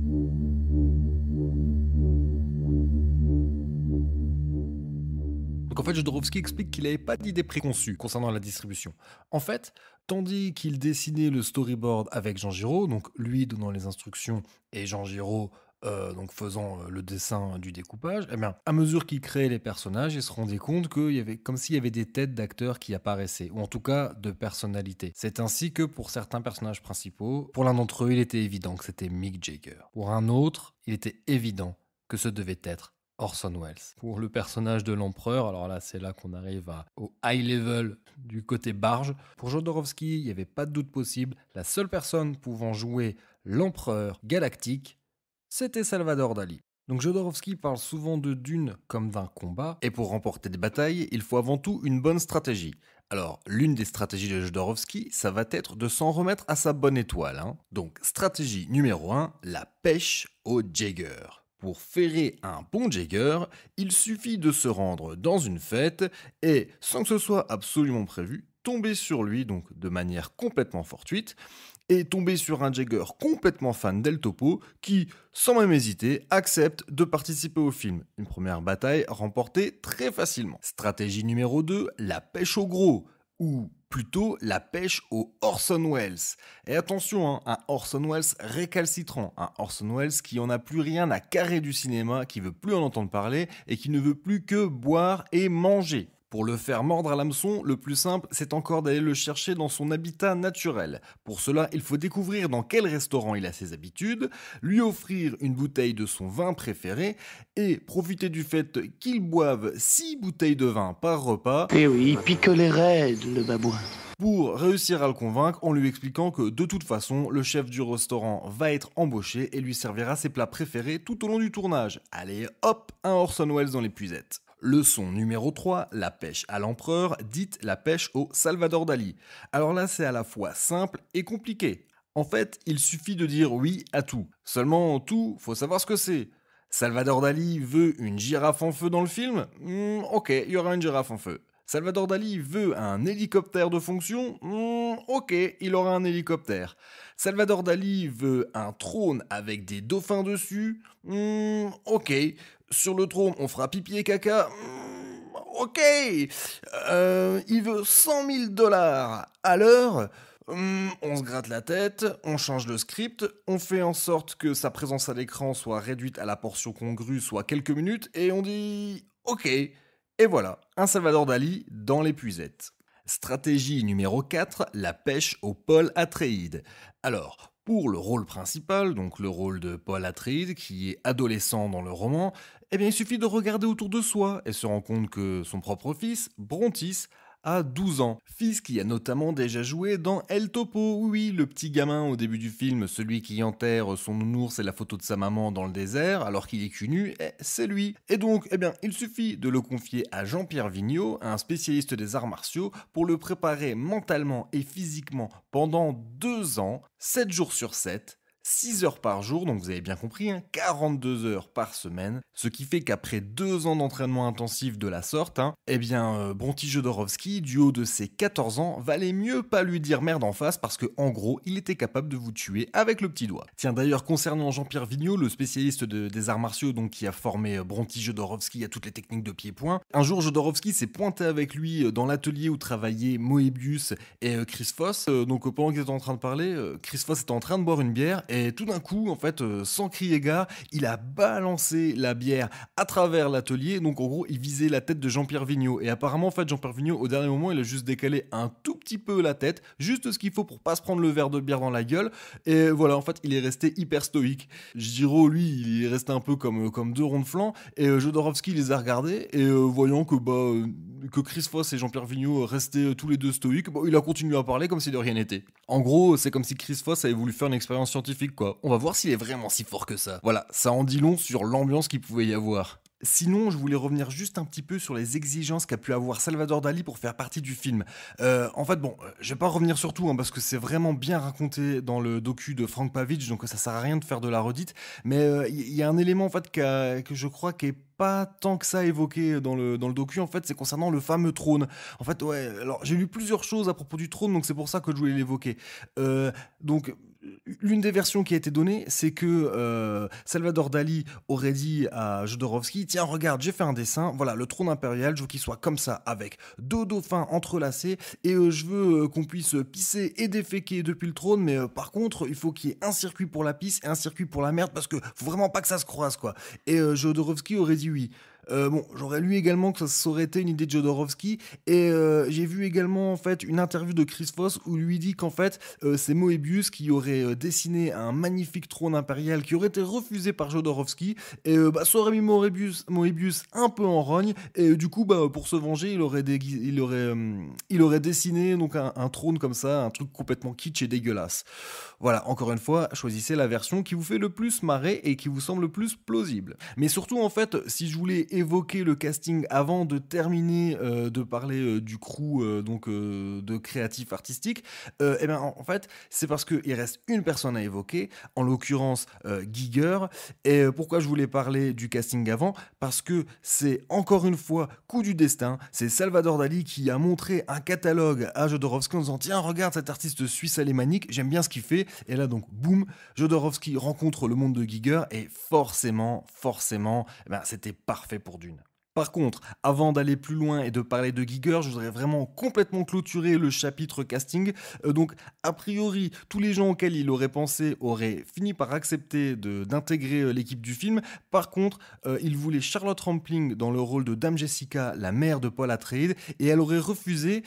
Donc en fait, Jodorowsky explique qu'il n'avait pas d'idée préconçue concernant la distribution. En fait, tandis qu'il dessinait le storyboard avec Jean Giraud, donc lui donnant les instructions et Jean Giraud donc faisant le dessin du découpage, eh bien, à mesure qu'il créait les personnages, il se rendait compte qu'il y avait comme s'il y avait des têtes d'acteurs qui apparaissaient, ou en tout cas de personnalités. C'est ainsi que pour certains personnages principaux, pour l'un d'entre eux, il était évident que c'était Mick Jagger. Pour un autre, il était évident que ce devait être Orson Welles. Pour le personnage de l'empereur, alors là c'est là qu'on arrive au high level du côté barge, pour Jodorowsky, il n'y avait pas de doute possible, la seule personne pouvant jouer l'empereur galactique, c'était Salvador Dali. Donc Jodorowsky parle souvent de Dune comme d'un combat, et pour remporter des batailles, il faut avant tout une bonne stratégie. Alors, l'une des stratégies de Jodorowsky, ça va être de s'en remettre à sa bonne étoile. Donc, stratégie numéro 1, la pêche au Jagger. Pour ferrer un bon Jagger, il suffit de se rendre dans une fête et, sans que ce soit absolument prévu, tomber sur lui, donc de manière complètement fortuite, et tomber sur un Jagger complètement fan d'El Topo qui, sans même hésiter, accepte de participer au film. Une première bataille remportée très facilement. Stratégie numéro 2, la pêche au gros, ou plutôt la pêche au Orson Welles. Et attention, un Orson Welles récalcitrant, un Orson Welles qui en a plus rien à carrer du cinéma, qui veut plus en entendre parler et qui ne veut plus que boire et manger. Pour le faire mordre à l'hameçon, le plus simple, c'est encore d'aller le chercher dans son habitat naturel. Pour cela, il faut découvrir dans quel restaurant il a ses habitudes, lui offrir une bouteille de son vin préféré et profiter du fait qu'il boive 6 bouteilles de vin par repas. Eh oui, il picolait raide, le babouin. Pour réussir à le convaincre en lui expliquant que de toute façon, le chef du restaurant va être embauché et lui servira ses plats préférés tout au long du tournage. Allez hop, un Orson Welles dans l'épuisette. Leçon numéro 3, la pêche à l'empereur, dite la pêche au Salvador Dali. Alors là, c'est à la fois simple et compliqué. En fait, il suffit de dire oui à tout. Seulement, tout, faut savoir ce que c'est. Salvador Dali veut une girafe en feu dans le film ? Ok, il y aura une girafe en feu. Salvador Dali veut un hélicoptère de fonction ? Ok, il aura un hélicoptère. Salvador Dali veut un trône avec des dauphins dessus ? Ok. Sur le trône, on fera pipi et caca ? Ok. Il veut 100 000 $ à l'heure ? On se gratte la tête, on change le script, on fait en sorte que sa présence à l'écran soit réduite à la portion congrue, soit quelques minutes, et on dit ok. Et voilà, un Salvador Dali dans l'épuisette. Stratégie numéro 4, la pêche au Paul Atreides. Alors, pour le rôle principal, donc le rôle de Paul Atreides, qui est adolescent dans le roman, eh bien il suffit de regarder autour de soi et se rendre compte que son propre fils, Brontis, a 12 ans. Fils qui a notamment déjà joué dans El Topo, oui, le petit gamin au début du film, celui qui enterre son nounours et la photo de sa maman dans le désert alors qu'il est cul nu, c'est lui. Et donc, eh bien, il suffit de le confier à Jean-Pierre Vigneault, un spécialiste des arts martiaux, pour le préparer mentalement et physiquement pendant 2 ans, 7 jours sur 7, 6 heures par jour, donc vous avez bien compris, 42 heures par semaine, ce qui fait qu'après 2 ans d'entraînement intensif de la sorte, Bronti Jodorowsky, du haut de ses 14 ans, valait mieux pas lui dire merde en face parce que en gros, il était capable de vous tuer avec le petit doigt. Tiens, d'ailleurs, concernant Jean-Pierre Vigneault, le spécialiste des arts martiaux, donc qui a formé Bronti Jodorowsky à toutes les techniques de pied-point, un jour Jodorowsky s'est pointé avec lui dans l'atelier où travaillaient Moebius et Chris Foss. Donc pendant qu'ils étaient en train de parler, Chris Foss était en train de boire une bière et tout d'un coup, en fait, sans crier gare, il a balancé la bière à travers l'atelier. Donc en gros, il visait la tête de Jean-Pierre Vigneault. Et apparemment, en fait, Jean-Pierre Vigneault, au dernier moment, il a juste décalé un tout petit peu la tête, juste ce qu'il faut pour pas se prendre le verre de bière dans la gueule. Et voilà, en fait, il est resté hyper stoïque. Giro, lui, il est resté un peu comme deux ronds de flanc. Et Jodorowsky les a regardés et voyant que Chris Foss et Jean-Pierre Vigneault restaient tous les deux stoïques, il a continué à parler comme si de rien n'était. En gros, c'est comme si Chris Foss avait voulu faire une expérience scientifique, quoi. On va voir s'il est vraiment si fort que ça. Voilà, ça en dit long sur l'ambiance qu'il pouvait y avoir. Sinon, je voulais revenir juste un petit peu sur les exigences qu'a pu avoir Salvador Dali pour faire partie du film. Je vais pas revenir sur tout, parce que c'est vraiment bien raconté dans le docu de Frank Pavich, donc ça sert à rien de faire de la redite. Mais il y a un élément en fait que je crois qui est pas tant que ça évoqué dans le docu, en fait, c'est concernant le fameux trône. En fait, ouais, alors j'ai lu plusieurs choses à propos du trône, donc c'est pour ça que je voulais l'évoquer. L'une des versions qui a été donnée, c'est que Salvador Dali aurait dit à Jodorowsky: tiens, regarde, j'ai fait un dessin, voilà, le trône impérial, je veux qu'il soit comme ça, avec deux dauphins entrelacés, et je veux qu'on puisse pisser et déféquer depuis le trône, mais par contre, il faut qu'il y ait un circuit pour la pisse et un circuit pour la merde, parce que faut vraiment pas que ça se croise, quoi. Et Jodorowsky aurait dit oui. J'aurais lu également que ça aurait été une idée de Jodorowsky, et j'ai vu également en fait une interview de Chris Foss où lui dit qu'en fait c'est Moebius qui aurait dessiné un magnifique trône impérial qui aurait été refusé par Jodorowsky, et ça aurait mis Moebius un peu en rogne, et du coup pour se venger il aurait dessiné donc un trône comme ça, un truc complètement kitsch et dégueulasse. Voilà, encore une fois, choisissez la version qui vous fait le plus marrer et qui vous semble le plus plausible. Mais surtout, en fait, si je voulais évoquer le casting avant de terminer de parler du crew de créatifs artistiques, en fait, c'est parce qu'il reste une personne à évoquer, en l'occurrence Giger. Et pourquoi je voulais parler du casting avant? Parce que c'est encore une fois coup du destin, c'est Salvador Dali qui a montré un catalogue à Jodorowsky en disant: tiens, regarde cet artiste suisse alémanique, j'aime bien ce qu'il fait. Et là donc boum, Jodorowsky rencontre le monde de Giger et forcément, c'était parfait pour Dune. Par contre, avant d'aller plus loin et de parler de Giger, je voudrais vraiment complètement clôturer le chapitre casting. Donc, a priori, tous les gens auxquels il aurait pensé auraient fini par accepter d'intégrer l'équipe du film. Par contre, il voulait Charlotte Rampling dans le rôle de Dame Jessica, la mère de Paul Atreides, et elle aurait refusé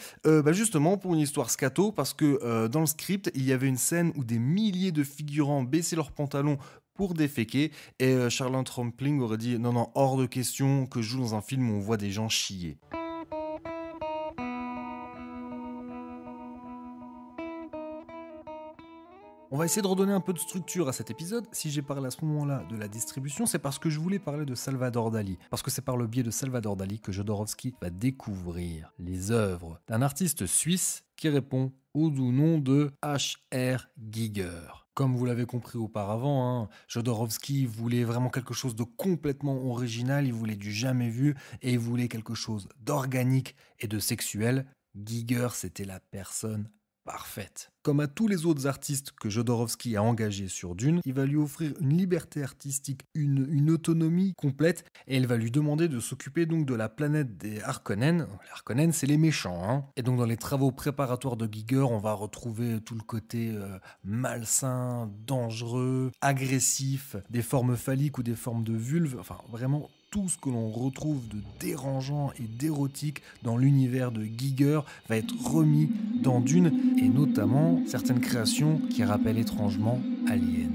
justement pour une histoire scato, parce que dans le script, il y avait une scène où des milliers de figurants baissaient leurs pantalons pour déféquer, et Charlotte Rampling aurait dit: non, hors de question que je joue dans un film où on voit des gens chier. On va essayer de redonner un peu de structure à cet épisode. Si j'ai parlé à ce moment-là de la distribution, c'est parce que je voulais parler de Salvador Dali. Parce que c'est par le biais de Salvador Dali que Jodorowsky va découvrir les œuvres d'un artiste suisse qui répond au doux nom de H.R. Giger. Comme vous l'avez compris auparavant, Jodorowsky voulait vraiment quelque chose de complètement original, il voulait du jamais vu, et il voulait quelque chose d'organique et de sexuel. Giger, c'était la personne parfaite. Comme à tous les autres artistes que Jodorowsky a engagés sur Dune, il va lui offrir une liberté artistique, une autonomie complète, et il va lui demander de s'occuper donc de la planète des Harkonnen. Les Harkonnen, c'est les méchants. Et donc dans les travaux préparatoires de Giger, on va retrouver tout le côté malsain, dangereux, agressif, des formes phalliques ou des formes de vulves, enfin vraiment tout ce que l'on retrouve de dérangeant et d'érotique dans l'univers de Giger va être remis dans Dune, et notamment certaines créations qui rappellent étrangement Alien.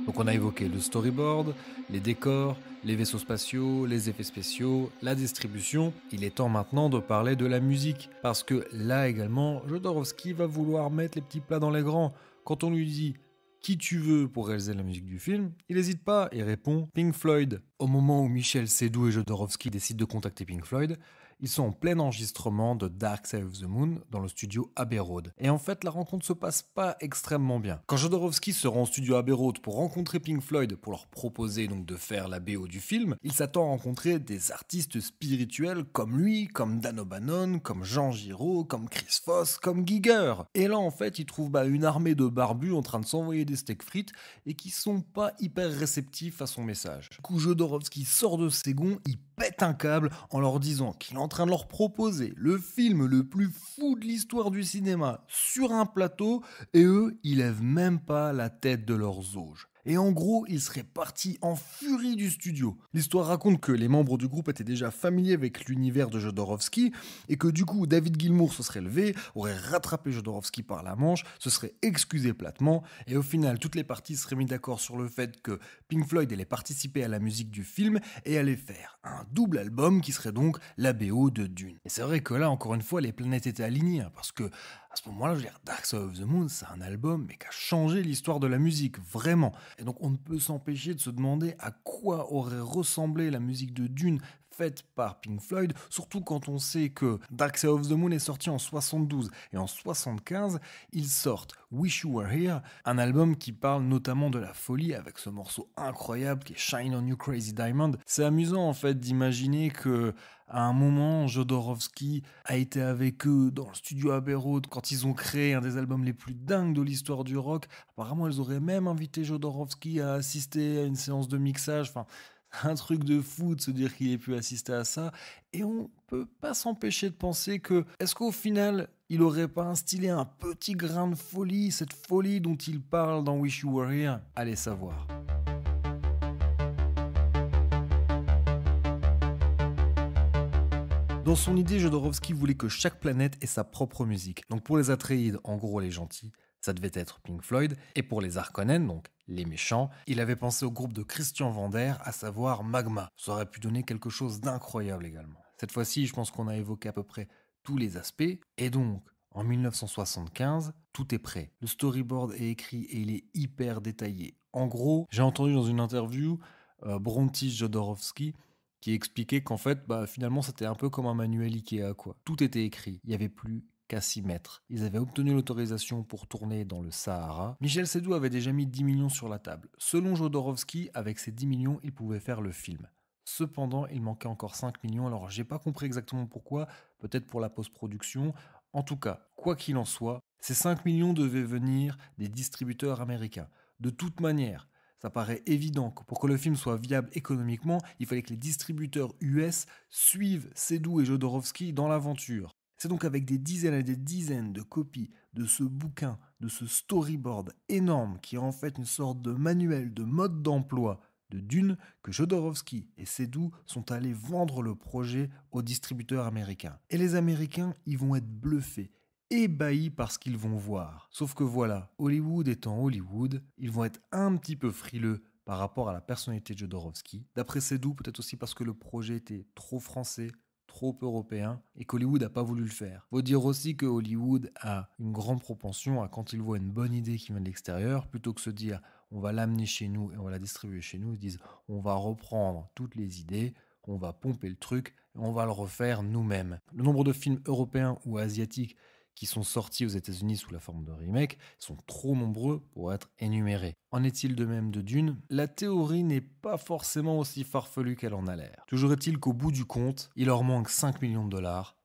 Donc on a évoqué le storyboard, les décors, les vaisseaux spatiaux, les effets spéciaux, la distribution. Il est temps maintenant de parler de la musique, parce que là également, Jodorowsky va vouloir mettre les petits plats dans les grands. Quand on lui dit qui tu veux pour réaliser la musique du film, il n'hésite pas et répond Pink Floyd. Au moment où Michel Seydoux et Jodorowsky décident de contacter Pink Floyd, Ils sont en plein enregistrement de Dark Side of the Moon dans le studio Abbey Road. Et en fait, la rencontre se passe pas extrêmement bien. Quand Jodorowsky se rend au studio Abbey Road pour rencontrer Pink Floyd pour leur proposer donc de faire la BO du film, il s'attend à rencontrer des artistes spirituels comme lui, comme Dan O'Bannon, comme Jean Giraud, comme Chris Foss, comme Giger. Et là, en fait, il trouve une armée de barbus en train de s'envoyer des steaks frites et qui sont pas hyper réceptifs à son message. Du coup, Jodorowsky sort de ses gonds, il pète un câble en leur disant qu'il est en train de leur proposer le film le plus fou de l'histoire du cinéma sur un plateau et eux, ils lèvent même pas la tête de leurs auges. Et en gros, ils seraient partis en furie du studio. L'histoire raconte que les membres du groupe étaient déjà familiers avec l'univers de Jodorowsky et que du coup, David Gilmour se serait levé, aurait rattrapé Jodorowsky par la manche, se serait excusé platement et au final, toutes les parties seraient mises d'accord sur le fait que Pink Floyd allait participer à la musique du film et allait faire un double album qui serait donc la BO de Dune. Et c'est vrai que là, encore une fois, les planètes étaient alignées parce que à ce moment-là, je veux dire, Dark Side of the Moon, c'est un album mais qui a changé l'histoire de la musique, vraiment. Et donc on ne peut s'empêcher de se demander à quoi aurait ressemblé la musique de Dune faite par Pink Floyd, surtout quand on sait que Dark Side of the Moon est sorti en 72 et en 75, ils sortent Wish You Were Here, un album qui parle notamment de la folie avec ce morceau incroyable qui est Shine on You Crazy Diamond. C'est amusant en fait d'imaginer que à un moment, Jodorowsky a été avec eux dans le studio Abbey Road quand ils ont créé un des albums les plus dingues de l'histoire du rock. Apparemment, ils auraient même invité Jodorowsky à assister à une séance de mixage. Enfin, un truc de fou de se dire qu'il ait pu assister à ça. Et on peut pas s'empêcher de penser que, est-ce qu'au final, il aurait pas instillé un petit grain de folie, cette folie dont il parle dans Wish You Were Here? Allez savoir. Dans son idée, Jodorowsky voulait que chaque planète ait sa propre musique. Donc pour les Atréides, en gros les gentils, ça devait être Pink Floyd. Et pour les Harkonnen, donc les méchants, il avait pensé au groupe de Christian Vander, à savoir Magma. Ça aurait pu donner quelque chose d'incroyable également. Cette fois-ci, je pense qu'on a évoqué à peu près tous les aspects. Et donc, en 1975, tout est prêt. Le storyboard est écrit et il est hyper détaillé. En gros, j'ai entendu dans une interview Brontis Jodorowsky qui expliquait qu'en fait, finalement, c'était un peu comme un manuel Ikea, quoi. Tout était écrit, il n'y avait plus qu'à s'y mettre. Ils avaient obtenu l'autorisation pour tourner dans le Sahara. Michel Seydoux avait déjà mis 10 millions sur la table. Selon Jodorowsky, avec ces 10 millions, il pouvait faire le film. Cependant, il manquait encore 5 millions, alors j'ai pas compris exactement pourquoi, peut-être pour la post-production. En tout cas, quoi qu'il en soit, ces 5 millions devaient venir des distributeurs américains. De toute manière, ça paraît évident que pour que le film soit viable économiquement, il fallait que les distributeurs US suivent Seydoux et Jodorowsky dans l'aventure. C'est donc avec des dizaines et des dizaines de copies de ce bouquin, de ce storyboard énorme qui est en fait une sorte de manuel de mode d'emploi de Dune que Jodorowsky et Seydoux sont allés vendre le projet aux distributeurs américains. Et les Américains, ils vont être bluffés, ébahis par ce qu'ils vont voir. Sauf que voilà, Hollywood étant Hollywood, ils vont être un petit peu frileux par rapport à la personnalité de Jodorowsky. D'après Seydoux, peut-être aussi parce que le projet était trop français, trop européen, et qu'Hollywood n'a pas voulu le faire. Faut dire aussi que Hollywood a une grande propension à, quand ils voient une bonne idée qui vient de l'extérieur, plutôt que se dire on va l'amener chez nous et on va la distribuer chez nous, ils disent on va reprendre toutes les idées, on va pomper le truc et on va le refaire nous-mêmes. Le nombre de films européens ou asiatiques qui sont sortis aux États-Unis sous la forme de remake sont trop nombreux pour être énumérés. En est-il de même de Dune? La théorie n'est pas forcément aussi farfelue qu'elle en a l'air. Toujours est-il qu'au bout du compte, il leur manque 5 millions de dollars.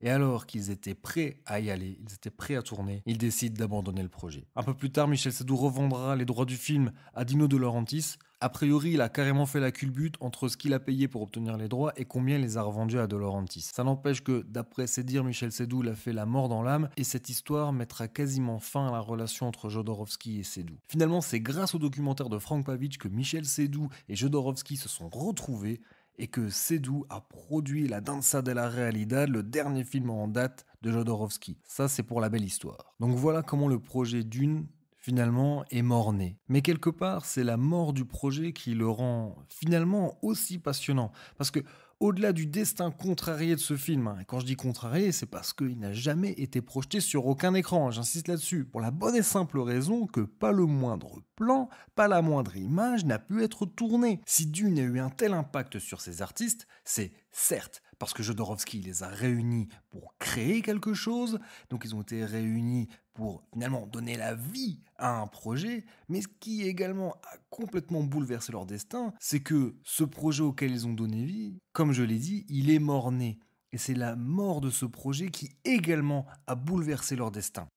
Et alors qu'ils étaient prêts à y aller, ils étaient prêts à tourner, ils décident d'abandonner le projet. Un peu plus tard, Michel Seydoux revendra les droits du film à Dino De Laurentiis. A priori, il a carrément fait la culbute entre ce qu'il a payé pour obtenir les droits et combien il les a revendus à De Laurentiis. Ça n'empêche que, d'après ses dires, Michel Seydoux l'a fait la mort dans l'âme et cette histoire mettra quasiment fin à la relation entre Jodorowsky et Seydoux. Finalement, c'est grâce au documentaire de Frank Pavich que Michel Seydoux et Jodorowsky se sont retrouvés et que Seydoux a produit La Danza della Realidad, le dernier film en date de Jodorowsky. Ça, c'est pour la belle histoire. Donc voilà comment le projet Dune finalement, est mort-né. Mais quelque part, c'est la mort du projet qui le rend finalement aussi passionnant. Parce que, au-delà du destin contrarié de ce film, et quand je dis contrarié, c'est parce qu'il n'a jamais été projeté sur aucun écran, j'insiste là-dessus, pour la bonne et simple raison que pas le moindre plan, pas la moindre image n'a pu être tournée. Si Dune a eu un tel impact sur ces artistes, c'est certes parce que Jodorowsky les a réunis pour créer quelque chose, donc ils ont été réunis pour finalement donner la vie à un projet, mais ce qui également a complètement bouleversé leur destin, c'est que ce projet auquel ils ont donné vie, comme je l'ai dit, il est mort-né. Et c'est la mort de ce projet qui également a bouleversé leur destin.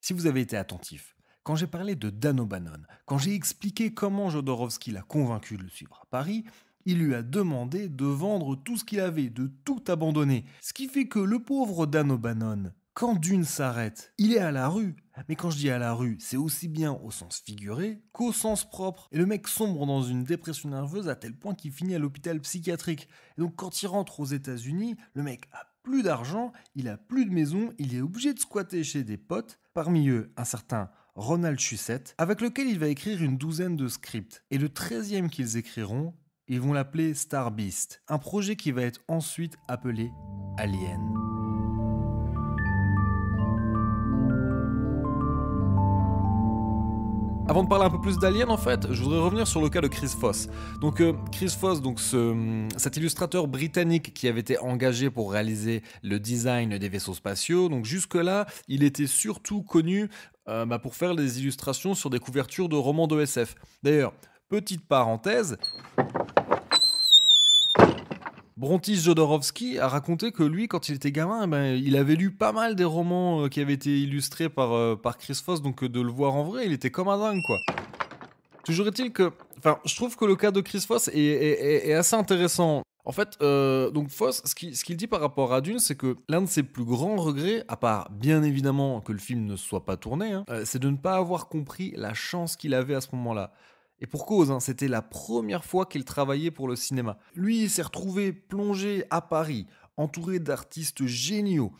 Si vous avez été attentif, quand j'ai parlé de Dan O'Bannon, quand j'ai expliqué comment Jodorowsky l'a convaincu de le suivre à Paris, il lui a demandé de vendre tout ce qu'il avait, de tout abandonner. Ce qui fait que le pauvre Dan O'Bannon, quand Dune s'arrête, il est à la rue. Mais quand je dis à la rue, c'est aussi bien au sens figuré qu'au sens propre. Et le mec sombre dans une dépression nerveuse à tel point qu'il finit à l'hôpital psychiatrique. Et donc quand il rentre aux États-Unis, le mec a plus d'argent, il a plus de maison, il est obligé de squatter chez des potes, parmi eux un certain Ronald Shusett, avec lequel il va écrire une douzaine de scripts. Et le 13e qu'ils écriront, ils vont l'appeler Star Beast, un projet qui va être ensuite appelé Alien. Avant de parler un peu plus d'Alien, en fait, je voudrais revenir sur le cas de Chris Foss. Donc, Chris Foss, cet illustrateur britannique qui avait été engagé pour réaliser le design des vaisseaux spatiaux. Donc, jusque-là, il était surtout connu pour faire des illustrations sur des couvertures de romans de SF. D'ailleurs, petite parenthèse, Brontis Jodorowsky a raconté que lui, quand il était gamin, il avait lu pas mal des romans qui avaient été illustrés par Chris Foss, donc de le voir en vrai, il était comme un dingue, quoi. Toujours est-il que... Enfin, je trouve que le cas de Chris Foss est assez intéressant. En fait, donc Foss, ce qu'il dit par rapport à Dune, c'est que l'un de ses plus grands regrets, à part bien évidemment que le film ne soit pas tourné, c'est de ne pas avoir compris la chance qu'il avait à ce moment-là. Et pour cause, c'était la première fois qu'il travaillait pour le cinéma. Lui, il s'est retrouvé plongé à Paris, entouré d'artistes géniaux,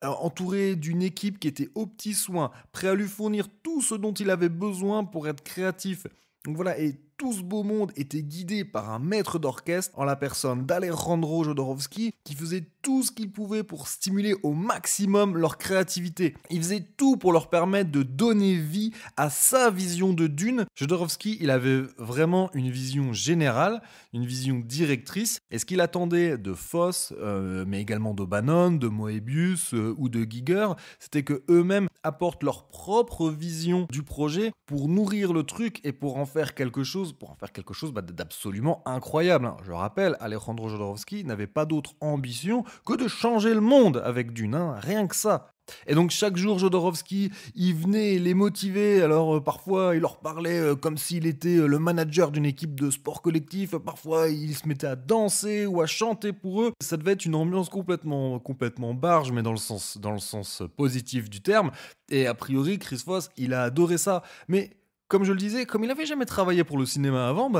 entouré d'une équipe qui était aux petits soins, prêt à lui fournir tout ce dont il avait besoin pour être créatif. Donc voilà, et tout ce beau monde était guidé par un maître d'orchestre en la personne d'Alejandro Jodorowsky qui faisait tout ce qu'il pouvait pour stimuler au maximum leur créativité. Il faisait tout pour leur permettre de donner vie à sa vision de Dune. Jodorowsky, il avait vraiment une vision générale, une vision directrice. Et ce qu'il attendait de Foss, mais également d'O'Bannon, de Moebius ou de Giger, c'était que eux-mêmes apportent leur propre vision du projet pour nourrir le truc et pour en faire quelque chose d'absolument incroyable. Je rappelle, Alejandro Jodorowsky n'avait pas d'autre ambition que de changer le monde avec Dune, rien que ça. Et donc chaque jour, Jodorowsky, il venait les motiver, alors parfois il leur parlait comme s'il était le manager d'une équipe de sport collectif, parfois il se mettait à danser ou à chanter pour eux. Ça devait être une ambiance complètement barge, mais dans le sens positif du terme. Et a priori, Chris Foss, il a adoré ça. Mais comme je le disais, comme il n'avait jamais travaillé pour le cinéma avant,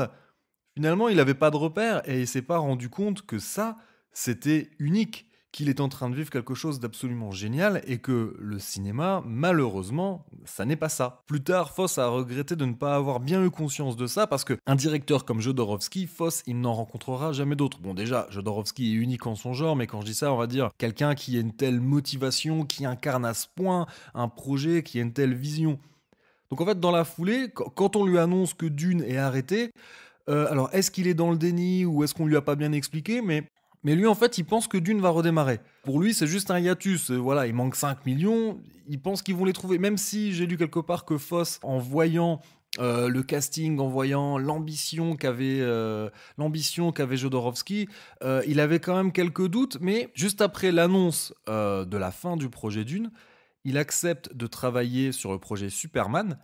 finalement il n'avait pas de repères et il s'est pas rendu compte que ça, c'était unique, qu'il est en train de vivre quelque chose d'absolument génial et que le cinéma, malheureusement, ça n'est pas ça. Plus tard, Foss a regretté de ne pas avoir bien eu conscience de ça parce qu'un directeur comme Jodorowsky, Foss, il n'en rencontrera jamais d'autres. Bon, déjà, Jodorowsky est unique en son genre, mais quand je dis ça, on va dire quelqu'un qui a une telle motivation, qui incarne à ce point un projet, qui a une telle vision. Donc en fait, dans la foulée, quand on lui annonce que Dune est arrêté, alors est-ce qu'il est dans le déni ou est-ce qu'on lui a pas bien expliqué, mais lui, en fait, il pense que Dune va redémarrer. Pour lui, c'est juste un hiatus. Voilà, il manque 5 millions. Il pense qu'ils vont les trouver. Même si j'ai lu quelque part que Foss, en voyant le casting, en voyant l'ambition qu'avait Jodorowsky, il avait quand même quelques doutes. Mais juste après l'annonce de la fin du projet Dune, il accepte de travailler sur le projet Superman.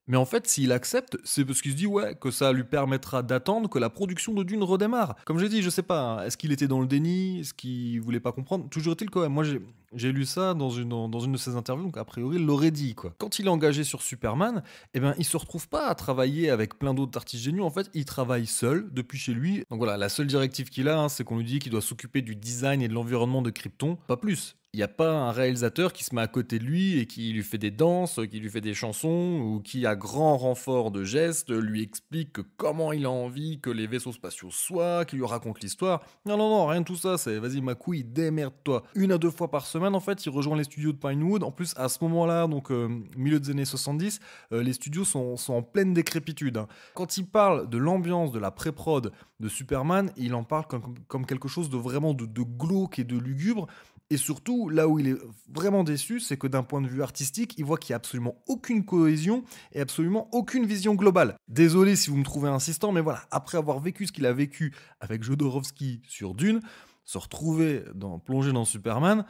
Mais en fait, s'il accepte, c'est parce qu'il se dit que ça lui permettra d'attendre que la production de Dune redémarre. Comme j'ai dit, je sais pas, est-ce qu'il était dans le déni, est-ce qu'il voulait pas comprendre? Toujours est-il quand même, moi j'ai lu ça dans une de ses interviews, donc a priori il l'aurait dit, quoi. Quand il est engagé sur Superman, il se retrouve pas à travailler avec plein d'autres artistes géniaux, en fait il travaille seul, depuis chez lui. Donc voilà, la seule directive qu'il a, c'est qu'on lui dit qu'il doit s'occuper du design et de l'environnement de Krypton, pas plus. Il n'y a pas un réalisateur qui se met à côté de lui et qui lui fait des danses, qui lui fait des chansons, ou qui, à grand renfort de gestes, lui explique comment il a envie que les vaisseaux spatiaux soient, qui lui raconte l'histoire. Non, non, non, rien de tout ça, c'est vas-y ma couille, démerde-toi. 1 à 2 fois par semaine, en fait, il rejoint les studios de Pinewood. En plus, à ce moment-là, donc milieu des années 70, les studios sont en pleine décrépitude, hein. Quand il parle de l'ambiance de la pré-prod de Superman, il en parle comme quelque chose de vraiment de glauque et de lugubre. Et surtout, là où il est vraiment déçu, c'est que d'un point de vue artistique, il voit qu'il n'y a absolument aucune cohésion et absolument aucune vision globale. Désolé si vous me trouvez insistant, mais voilà, après avoir vécu ce qu'il a vécu avec Jodorowsky sur Dune, se retrouver plongé dans Superman,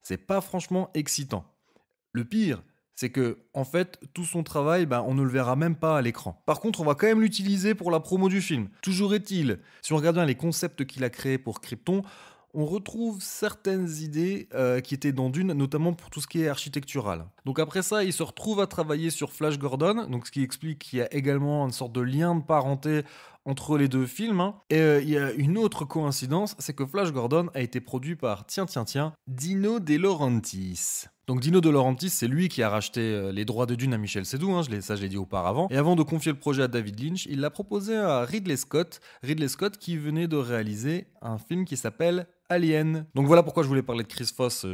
c'est pas franchement excitant. Le pire, c'est que, en fait, tout son travail, on ne le verra même pas à l'écran. Par contre, on va quand même l'utiliser pour la promo du film. Toujours est-il, si on regarde bien les concepts qu'il a créés pour Krypton, on retrouve certaines idées qui étaient dans Dune, notamment pour tout ce qui est architectural. Donc après ça, il se retrouve à travailler sur Flash Gordon, donc ce qui explique qu'il y a également une sorte de lien de parenté entre les deux films, hein. Et il y a une autre coïncidence, c'est que Flash Gordon a été produit par, tiens, Dino De Laurentiis. Donc Dino De Laurentiis, c'est lui qui a racheté les droits de Dune à Michel Seydoux, hein, je l'ai dit auparavant. Et avant de confier le projet à David Lynch, il l'a proposé à Ridley Scott qui venait de réaliser un film qui s'appelle Alien. Donc voilà pourquoi je voulais parler de Chris Foss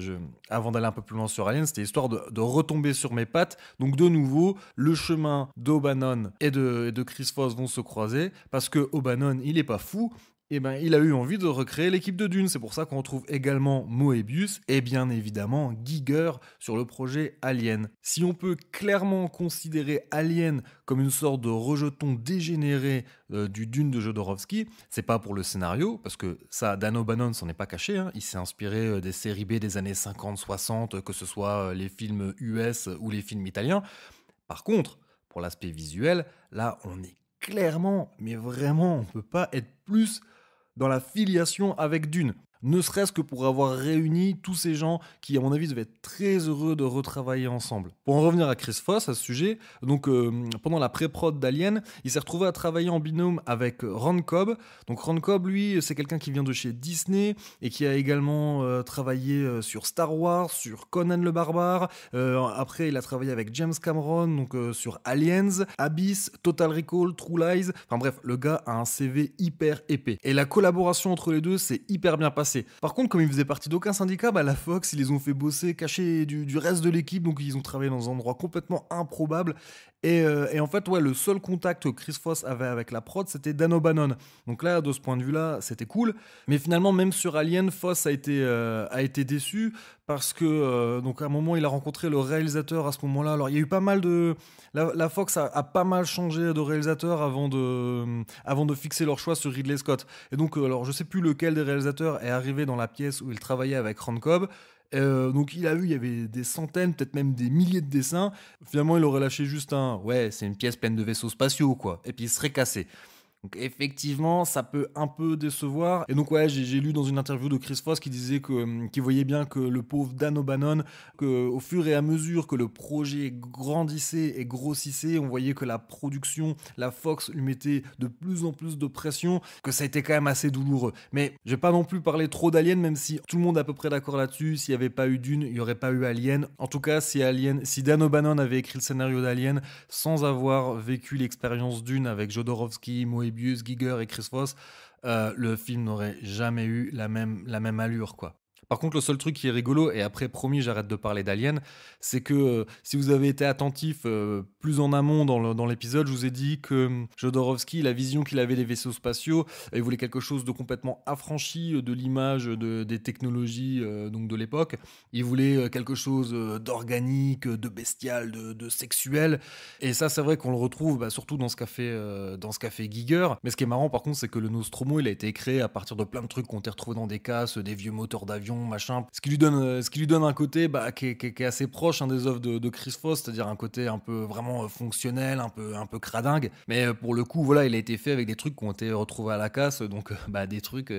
avant d'aller un peu plus loin sur Alien, c'était histoire de retomber sur mes pattes. Donc de nouveau, le chemin d'O'Bannon et de Chris Foss vont se croiser, parce que O'Bannon, il est pas fou. Il a eu envie de recréer l'équipe de Dune. C'est pour ça qu'on retrouve également Moebius et bien évidemment Giger sur le projet Alien. Si on peut clairement considérer Alien comme une sorte de rejeton dégénéré du Dune de Jodorowsky, c'est pas pour le scénario, parce que ça, Dan O'Bannon s'en est pas caché, hein. Il s'est inspiré des séries B des années 50-60, que ce soit les films US ou les films italiens. Par contre, pour l'aspect visuel, là on est clairement, mais vraiment, on peut pas être plus dans la filiation avec Dune. Ne serait-ce que pour avoir réuni tous ces gens qui, à mon avis, devaient être très heureux de retravailler ensemble. Pour en revenir à Chris Foss, à ce sujet, donc pendant la pré-prod d'Alien, il s'est retrouvé à travailler en binôme avec Ron Cobb. Donc Ron Cobb, lui, c'est quelqu'un qui vient de chez Disney et qui a également travaillé sur Star Wars, sur Conan le Barbare. Après, il a travaillé avec James Cameron, donc sur Aliens, Abyss, Total Recall, True Lies. Enfin bref, le gars a un CV hyper épais. Et la collaboration entre les deux s'est hyper bien passée. Par contre, comme ils faisaient partie d'aucun syndicat, la Fox, ils les ont fait bosser cachés du reste de l'équipe, donc ils ont travaillé dans un endroit complètement improbable. Et en fait, le seul contact que Chris Foss avait avec la prod, c'était Dan O'Bannon. Donc là, de ce point de vue-là, c'était cool. Mais finalement, même sur Alien, Foss a été déçu parce que donc à un moment, il a rencontré le réalisateur à ce moment-là. Alors, il y a eu pas mal de... La Fox a pas mal changé de réalisateur avant de fixer leur choix sur Ridley Scott. Et donc, alors, je sais plus lequel des réalisateurs est arrivé dans la pièce où il travaillait avec Ron Cobb. Donc il a vu, il y avait des centaines, peut-être même des milliers de dessins. Finalement, il aurait lâché juste c'est une pièce pleine de vaisseaux spatiaux, quoi. Et puis il serait cassé. Donc effectivement, ça peut un peu décevoir. Et donc j'ai lu dans une interview de Chris Foss qui disait qu'il voyait bien que le pauvre Dan O'Bannon, qu'au fur et à mesure que le projet grandissait et grossissait, on voyait que la production, la Fox lui mettait de plus en plus de pression, que ça a été quand même assez douloureux. Mais je vais pas non plus parler trop d'Alien, même si tout le monde est à peu près d'accord là-dessus. S'il n'y avait pas eu Dune, il n'y aurait pas eu Alien. En tout cas, si Dan O'Bannon avait écrit le scénario d'Alien sans avoir vécu l'expérience Dune avec Jodorowsky, Moebius, Giger et Chris Foss, le film n'aurait jamais eu la même allure, quoi. Par contre, le seul truc qui est rigolo, et après, promis, j'arrête de parler d'Alien, c'est que si vous avez été attentif plus en amont dans l'épisode, je vous ai dit que Jodorowsky, la vision qu'il avait des vaisseaux spatiaux, il voulait quelque chose de complètement affranchi de l'image des technologies donc de l'époque. Il voulait quelque chose d'organique, de bestial, de sexuel. Et ça, c'est vrai qu'on le retrouve surtout dans ce qu'a fait Giger. Mais ce qui est marrant, par contre, c'est que le Nostromo, il a été créé à partir de plein de trucs qu'on été retrouvés dans des casses, des vieux moteurs d'avion, machin, ce qui lui donne un côté qui est assez proche des œuvres de Chris Foss, c'est-à-dire un côté un peu vraiment fonctionnel, un peu cradingue, mais pour le coup il a été fait avec des trucs qui ont été retrouvés à la casse, donc des trucs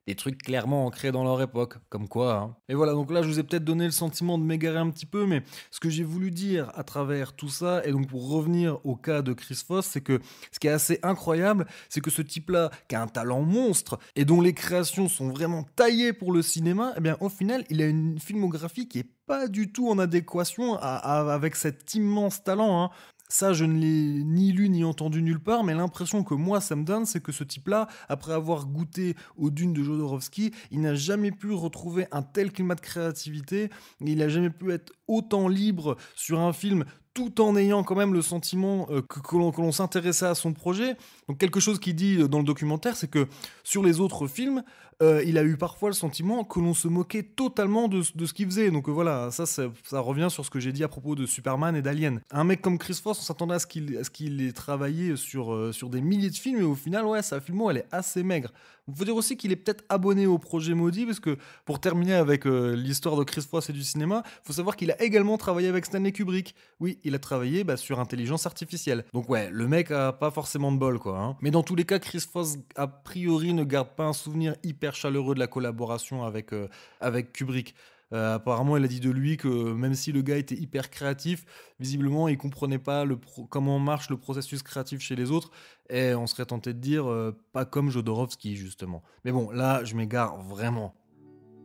Des trucs clairement ancrés dans leur époque, comme quoi. Hein. Et voilà, donc là, je vous ai peut-être donné le sentiment de m'égarer un petit peu, mais ce que j'ai voulu dire à travers tout ça, et donc pour revenir au cas de Chris Foss, c'est que ce qui est assez incroyable, c'est que ce type-là, qui a un talent monstre, et dont les créations sont vraiment taillées pour le cinéma, eh bien au final, il a une filmographie qui est pas du tout en adéquation avec cet immense talent. Hein. Ça, je ne l'ai ni lu ni entendu nulle part, mais l'impression que moi, ça me donne, c'est que ce type-là, après avoir goûté aux dunes de Jodorowsky, il n'a jamais pu retrouver un tel climat de créativité, il n'a jamais pu être autant libre sur un film, tout en ayant quand même le sentiment que l'on s'intéressait à son projet. Donc quelque chose qu'il dit dans le documentaire, c'est que sur les autres films, il a eu parfois le sentiment que l'on se moquait totalement de ce qu'il faisait. Donc voilà, ça revient sur ce que j'ai dit à propos de Superman et d'Alien. Un mec comme Chris Foss, on s'attendait à ce qu'il ait travaillé sur des milliers de films, et au final, ouais, sa filmo, elle est assez maigre. Il faut dire aussi qu'il est peut-être abonné au projet maudit, parce que pour terminer avec l'histoire de Chris Foss et du cinéma, il faut savoir qu'il a également travaillé avec Stanley Kubrick. Oui, il a travaillé sur intelligence artificielle. Donc ouais, le mec a pas forcément de bol, quoi. Hein. Mais dans tous les cas, Chris Foss, a priori, ne garde pas un souvenir hyper chaleureux de la collaboration avec Kubrick. Apparemment, il a dit de lui que même si le gars était hyper créatif, visiblement, il comprenait pas comment marche le processus créatif chez les autres, et on serait tenté de dire pas comme Jodorowsky, justement. Mais bon, là, je m'égare vraiment.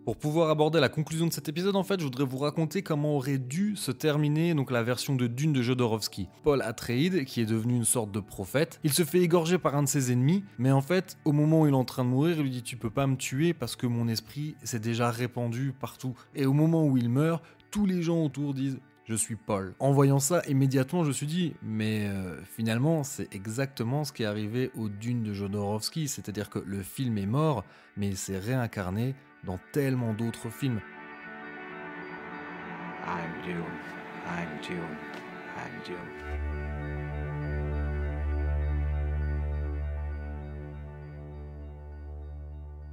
Pour pouvoir aborder la conclusion de cet épisode, en fait, je voudrais vous raconter comment aurait dû se terminer donc la version de Dune de Jodorowsky. Paul Atreides, qui est devenu une sorte de prophète, il se fait égorger par un de ses ennemis, mais en fait, au moment où il est en train de mourir, il lui dit « Tu peux pas me tuer parce que mon esprit s'est déjà répandu partout. » Et au moment où il meurt, tous les gens autour disent « Je suis Paul ». En voyant ça, immédiatement, je me suis dit « Mais finalement, c'est exactement ce qui est arrivé au Dune de Jodorowsky, c'est-à-dire que le film est mort, mais il s'est réincarné dans tellement d'autres films. I'm Dune, I'm Dune, I'm Dune.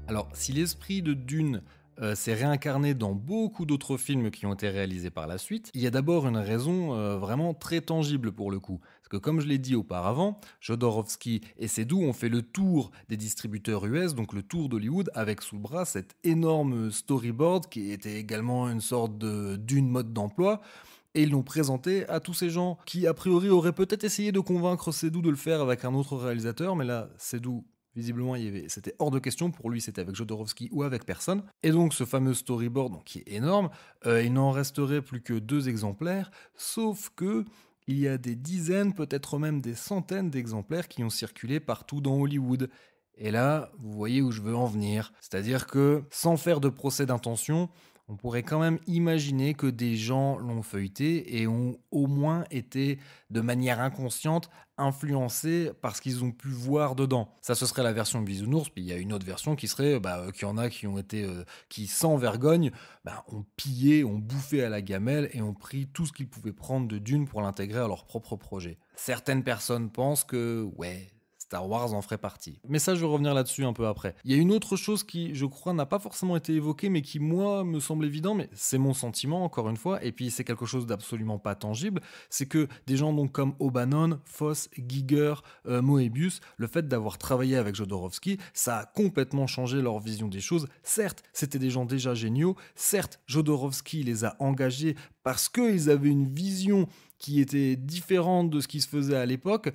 Alors, si l'esprit de Dune s'est réincarné dans beaucoup d'autres films qui ont été réalisés par la suite, il y a d'abord une raison vraiment très tangible pour le coup. Parce que comme je l'ai dit auparavant, Jodorowsky et Seydoux ont fait le tour des distributeurs US, donc le tour d'Hollywood, avec sous le bras cet énorme storyboard qui était également une sorte de Dune mode d'emploi. Et ils l'ont présenté à tous ces gens qui, a priori, auraient peut-être essayé de convaincre Seydoux de le faire avec un autre réalisateur, mais là, Seydoux, visiblement, c'était hors de question. Pour lui, c'était avec Jodorowsky ou avec personne. Et donc, ce fameux storyboard, donc, qui est énorme, il n'en resterait plus que 2 exemplaires, sauf que il y a des dizaines, peut-être même des centaines d'exemplaires qui ont circulé partout dans Hollywood. Et là, vous voyez où je veux en venir. C'est-à-dire que, sans faire de procès d'intention, on pourrait quand même imaginer que des gens l'ont feuilleté et ont au moins été, de manière inconsciente, influencés par ce qu'ils ont pu voir dedans. Ça, ce serait la version bisounours, puis il y a une autre version qui serait qu'il y en a qui ont été, qui sans vergogne, ont pillé, ont bouffé à la gamelle et ont pris tout ce qu'ils pouvaient prendre de Dune pour l'intégrer à leur propre projet. Certaines personnes pensent que, ouais, Star Wars en ferait partie. Mais ça, je vais revenir là-dessus un peu après. Il y a une autre chose qui, je crois, n'a pas forcément été évoquée, mais qui, moi, me semble évident, mais c'est mon sentiment, encore une fois, et puis c'est quelque chose d'absolument pas tangible, c'est que des gens donc comme O'Bannon, Foss, Giger, Moebius, le fait d'avoir travaillé avec Jodorowsky, ça a complètement changé leur vision des choses. Certes, c'était des gens déjà géniaux, certes, Jodorowsky les a engagés parce qu'ils avaient une vision qui était différente de ce qui se faisait à l'époque,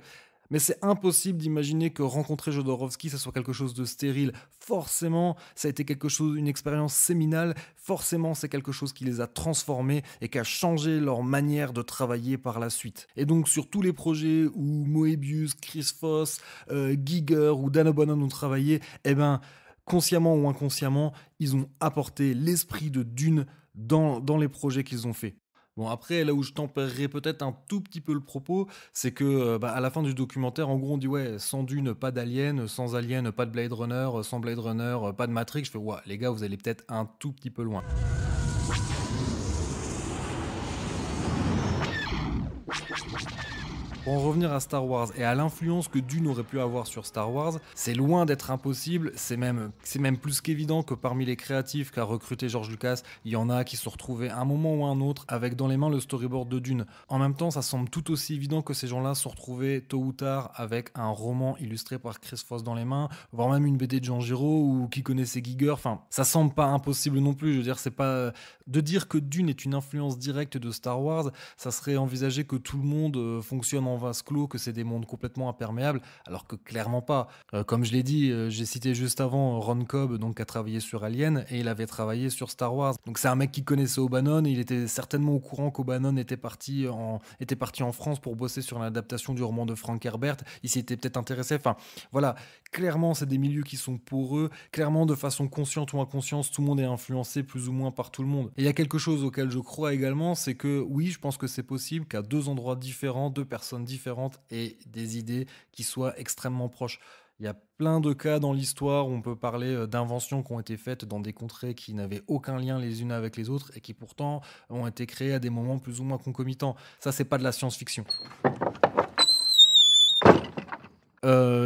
mais c'est impossible d'imaginer que rencontrer Jodorowsky, ça soit quelque chose de stérile. Forcément, ça a été une expérience séminale. Forcément, c'est quelque chose qui les a transformés et qui a changé leur manière de travailler par la suite. Et donc, sur tous les projets où Moebius, Chris Foss, Giger ou Dan O'Bannon ont travaillé, consciemment ou inconsciemment, ils ont apporté l'esprit de Dune dans les projets qu'ils ont faits. Bon, après, là où je tempérerai peut-être un tout petit peu le propos, c'est que à la fin du documentaire, en gros, on dit ouais, sans Dune, pas d'Alien, sans Alien, pas de Blade Runner, sans Blade Runner, pas de Matrix. Je fais ouais, les gars, vous allez peut-être un tout petit peu loin. Pour en revenir à Star Wars et à l'influence que Dune aurait pu avoir sur Star Wars, c'est loin d'être impossible, c'est même plus qu'évident que parmi les créatifs qu'a recruté George Lucas, il y en a qui se sont retrouvés à un moment ou à un autre avec dans les mains le storyboard de Dune. En même temps, ça semble tout aussi évident que ces gens-là se sont retrouvés tôt ou tard avec un roman illustré par Chris Foss dans les mains, voire même une BD de Jean Giraud ou qui connaissait Giger, enfin, ça semble pas impossible non plus, je veux dire, c'est pas... De dire que Dune est une influence directe de Star Wars, ça serait envisager que tout le monde fonctionne en vase clos, que c'est des mondes complètement imperméables, alors que clairement pas. Comme je l'ai dit, j'ai cité juste avant Ron Cobb, donc, qui a travaillé sur Alien, et il avait travaillé sur Star Wars. Donc c'est un mec qui connaissait O'Bannon, et il était certainement au courant qu'O'Bannon était parti en France pour bosser sur l'adaptation du roman de Frank Herbert. Il s'y était peut-être intéressé. Enfin, voilà, clairement, c'est des milieux qui sont poreux. Clairement, de façon consciente ou inconsciente, tout le monde est influencé plus ou moins par tout le monde. Et il y a quelque chose auquel je crois également, c'est que oui, je pense que c'est possible qu'à deux endroits différents, deux personnes différentes aient des idées qui soient extrêmement proches. Il y a plein de cas dans l'histoire où on peut parler d'inventions qui ont été faites dans des contrées qui n'avaient aucun lien les unes avec les autres et qui pourtant ont été créées à des moments plus ou moins concomitants. Ça, c'est pas de la science-fiction.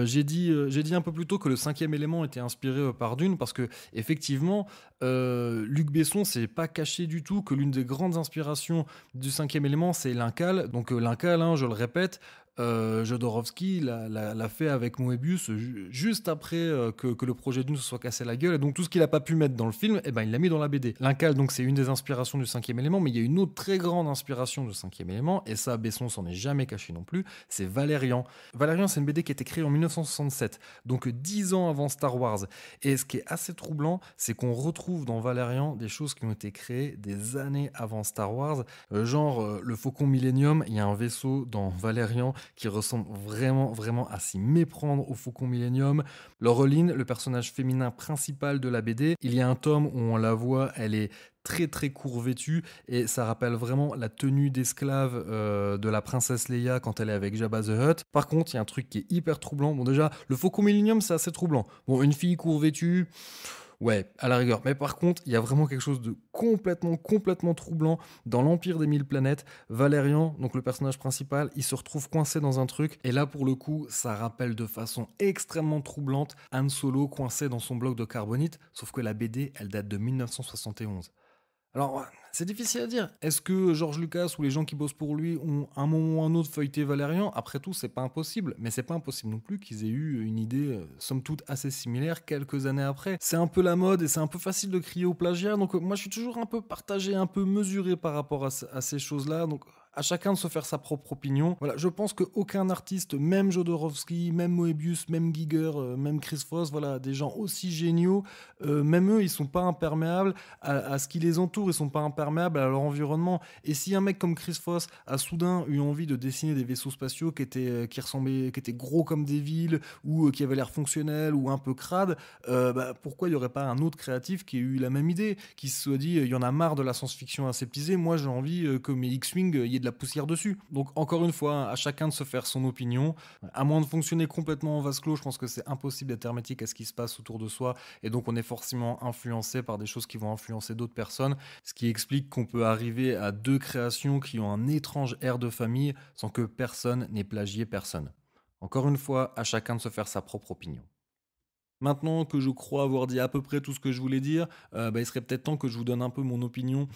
J'ai dit un peu plus tôt que le cinquième élément était inspiré par Dune parce que effectivement, Luc Besson s'est pas caché du tout que l'une des grandes inspirations du cinquième élément, c'est l'Incal. Donc l'Incal, hein, je le répète, Jodorowsky l'a fait avec Moebius juste après que le projet Dune se soit cassé la gueule. Et donc tout ce qu'il a pas pu mettre dans le film, eh ben, il l'a mis dans la BD. L'Incal, donc, c'est une des inspirations du cinquième élément, mais il y a une autre très grande inspiration du cinquième élément, et ça, Besson s'en est jamais caché non plus, c'est Valérian. Valérian, c'est une BD qui a été créée en 1967, donc 10 ans avant Star Wars. Et ce qui est assez troublant, c'est qu'on retrouve dans Valérian des choses qui ont été créées des années avant Star Wars. Genre, le Faucon Millennium, il y a un vaisseau dans Valérian qui ressemble vraiment à s'y méprendre au Faucon Millennium. Laureline, le personnage féminin principal de la BD, il y a un tome où on la voit, elle est très court vêtue et ça rappelle vraiment la tenue d'esclave de la princesse Leia quand elle est avec Jabba the Hutt. Par contre, il y a un truc qui est hyper troublant. Bon, déjà, le Faucon Millennium, c'est assez troublant. Bon, une fille court vêtue... Ouais, à la rigueur. Mais par contre, il y a vraiment quelque chose de complètement troublant dans l'Empire des Mille Planètes. Valérian, donc le personnage principal, il se retrouve coincé dans un truc. Et là, pour le coup, ça rappelle de façon extrêmement troublante Han Solo coincé dans son bloc de carbonite. Sauf que la BD, elle date de 1971. Alors, c'est difficile à dire. Est-ce que George Lucas ou les gens qui bossent pour lui ont un moment ou un autre feuilleté Valérian ? Après tout, c'est pas impossible. Mais c'est pas impossible non plus qu'ils aient eu une idée, somme toute, assez similaire quelques années après. C'est un peu la mode et c'est un peu facile de crier au plagiat. Donc, moi, je suis toujours un peu partagé, un peu mesuré par rapport à ces choses-là. Donc, à chacun de se faire sa propre opinion. Voilà, je pense qu'aucun artiste, même Jodorowsky, même Moebius, même Giger, même Chris Foss, voilà, des gens aussi géniaux, même eux, ils sont pas imperméables à ce qui les entoure, ils sont pas imperméables à leur environnement. Et si un mec comme Chris Foss a soudain eu envie de dessiner des vaisseaux spatiaux qui étaient gros comme des villes, ou qui avaient l'air fonctionnels, ou un peu crades, pourquoi il y aurait pas un autre créatif qui ait eu la même idée, qui se soit dit, il y en a marre de la science-fiction aseptisée, moi j'ai envie que mes X-Wing, il y ait de la poussière dessus. Donc encore une fois, à chacun de se faire son opinion. À moins de fonctionner complètement en vase clos, je pense que c'est impossible d'être hermétique à ce qui se passe autour de soi, et donc on est forcément influencé par des choses qui vont influencer d'autres personnes, ce qui explique qu'on peut arriver à deux créations qui ont un étrange air de famille sans que personne n'ait plagié personne. Encore une fois, à chacun de se faire sa propre opinion. Maintenant que je crois avoir dit à peu près tout ce que je voulais dire, il serait peut-être temps que je vous donne un peu mon opinion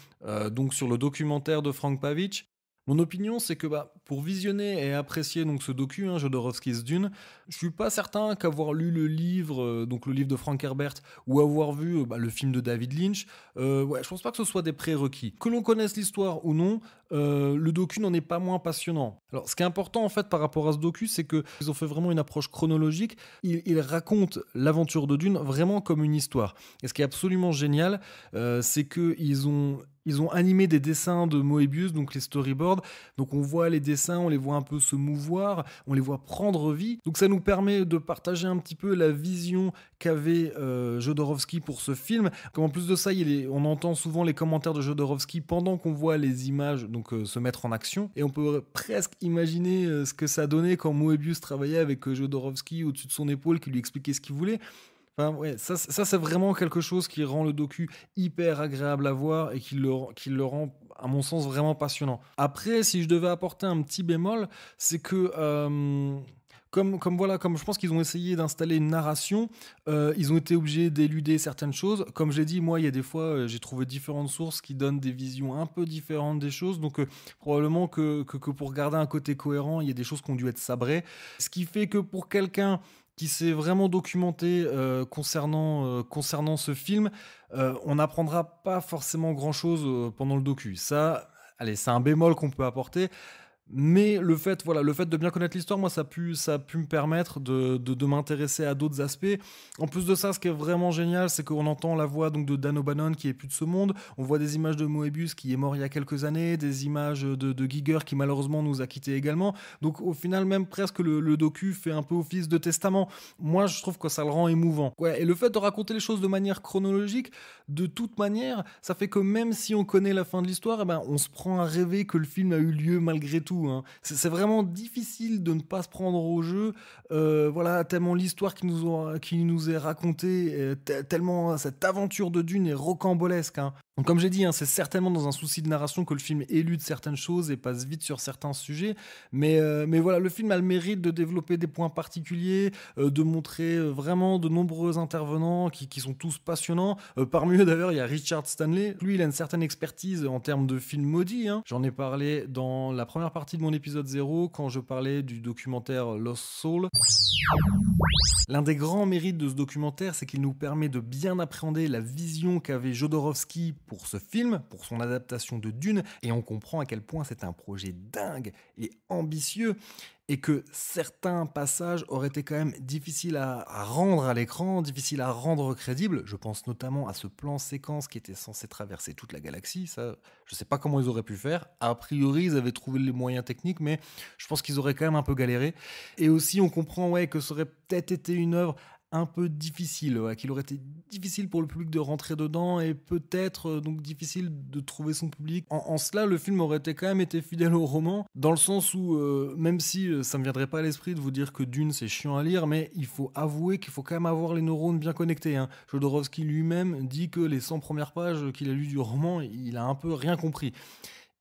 donc sur le documentaire de Frank Pavich. Mon opinion, c'est que pour visionner et apprécier donc ce docu, Jodorowsky's Dune, je suis pas certain qu'avoir lu le livre, donc le livre de Frank Herbert, ou avoir vu le film de David Lynch, je pense pas que ce soit des prérequis. Que l'on connaisse l'histoire ou non, le docu n'en est pas moins passionnant. Alors, ce qui est important en fait par rapport à ce docu, c'est qu'ils ont fait vraiment une approche chronologique. Ils racontent l'aventure de Dune vraiment comme une histoire. Et ce qui est absolument génial, c'est qu'ils ont animé des dessins de Moebius, donc les storyboards. Donc on voit les dessins, on les voit un peu se mouvoir, on les voit prendre vie. Donc ça nous permet de partager un petit peu la vision qu'avait Jodorowsky pour ce film. Comme en plus de ça, on entend souvent les commentaires de Jodorowsky pendant qu'on voit les images donc se mettre en action. Et on peut presque imaginer ce que ça donnait quand Moebius travaillait avec Jodorowsky au-dessus de son épaule, qui lui expliquait ce qu'il voulait. Enfin, ouais, ça c'est vraiment quelque chose qui rend le docu hyper agréable à voir et qui le rend à mon sens, vraiment passionnant. Après, si je devais apporter un petit bémol, c'est que... comme je pense qu'ils ont essayé d'installer une narration, ils ont été obligés d'éluder certaines choses. Comme j'ai dit, moi, il y a des fois, j'ai trouvé différentes sources qui donnent des visions un peu différentes des choses. Donc, probablement que pour garder un côté cohérent, il y a des choses qui ont dû être sabrées. Ce qui fait que pour quelqu'un qui s'est vraiment documenté concernant ce film, on n'apprendra pas forcément grand-chose pendant le docu. Ça, allez, c'est un bémol qu'on peut apporter. Mais le fait de bien connaître l'histoire, moi, ça a pu me permettre de m'intéresser à d'autres aspects. En plus de ça, ce qui est vraiment génial, c'est qu'on entend la voix donc de Dan O'Bannon qui est plus de ce monde. On voit des images de Moebius qui est mort il y a quelques années, des images de Giger qui malheureusement nous a quittés également. Donc au final, même presque le docu fait un peu office de testament. Moi, je trouve que ça le rend émouvant. Ouais, et le fait de raconter les choses de manière chronologique, de toute manière, ça fait que même si on connaît la fin de l'histoire, eh ben, on se prend à rêver que le film a eu lieu malgré tout. Hein. C'est vraiment difficile de ne pas se prendre au jeu, voilà, tellement l'histoire qui nous est racontée, tellement cette aventure de Dune est rocambolesque. Hein. Donc, comme j'ai dit, hein, c'est certainement dans un souci de narration que le film élude certaines choses et passe vite sur certains sujets, mais voilà, le film a le mérite de développer des points particuliers, de montrer vraiment de nombreux intervenants qui sont tous passionnants. Parmi eux d'ailleurs, il y a Richard Stanley. Lui, il a une certaine expertise en termes de films maudits. Hein. J'en ai parlé dans la première partie de mon épisode 0 quand je parlais du documentaire Lost Soul. L'un des grands mérites de ce documentaire, c'est qu'il nous permet de bien appréhender la vision qu'avait Jodorowsky pour ce film, pour son adaptation de Dune, et on comprend à quel point c'est un projet dingue et ambitieux, et que certains passages auraient été quand même difficiles à rendre à l'écran, difficiles à rendre crédibles. Je pense notamment à ce plan séquence qui était censé traverser toute la galaxie. Ça, je ne sais pas comment ils auraient pu faire. A priori, ils avaient trouvé les moyens techniques, mais je pense qu'ils auraient quand même un peu galéré. Et aussi, on comprend que ça aurait peut-être été une œuvre un peu difficile, qu'il aurait été difficile pour le public de rentrer dedans et peut-être donc difficile de trouver son public. En cela, le film aurait quand même été fidèle au roman, dans le sens où, même si ça me viendrait pas à l'esprit de vous dire que Dune c'est chiant à lire, mais il faut avouer qu'il faut quand même avoir les neurones bien connectés. Hein. Jodorowsky lui-même dit que les 100 premières pages qu'il a lues du roman, il a un peu rien compris.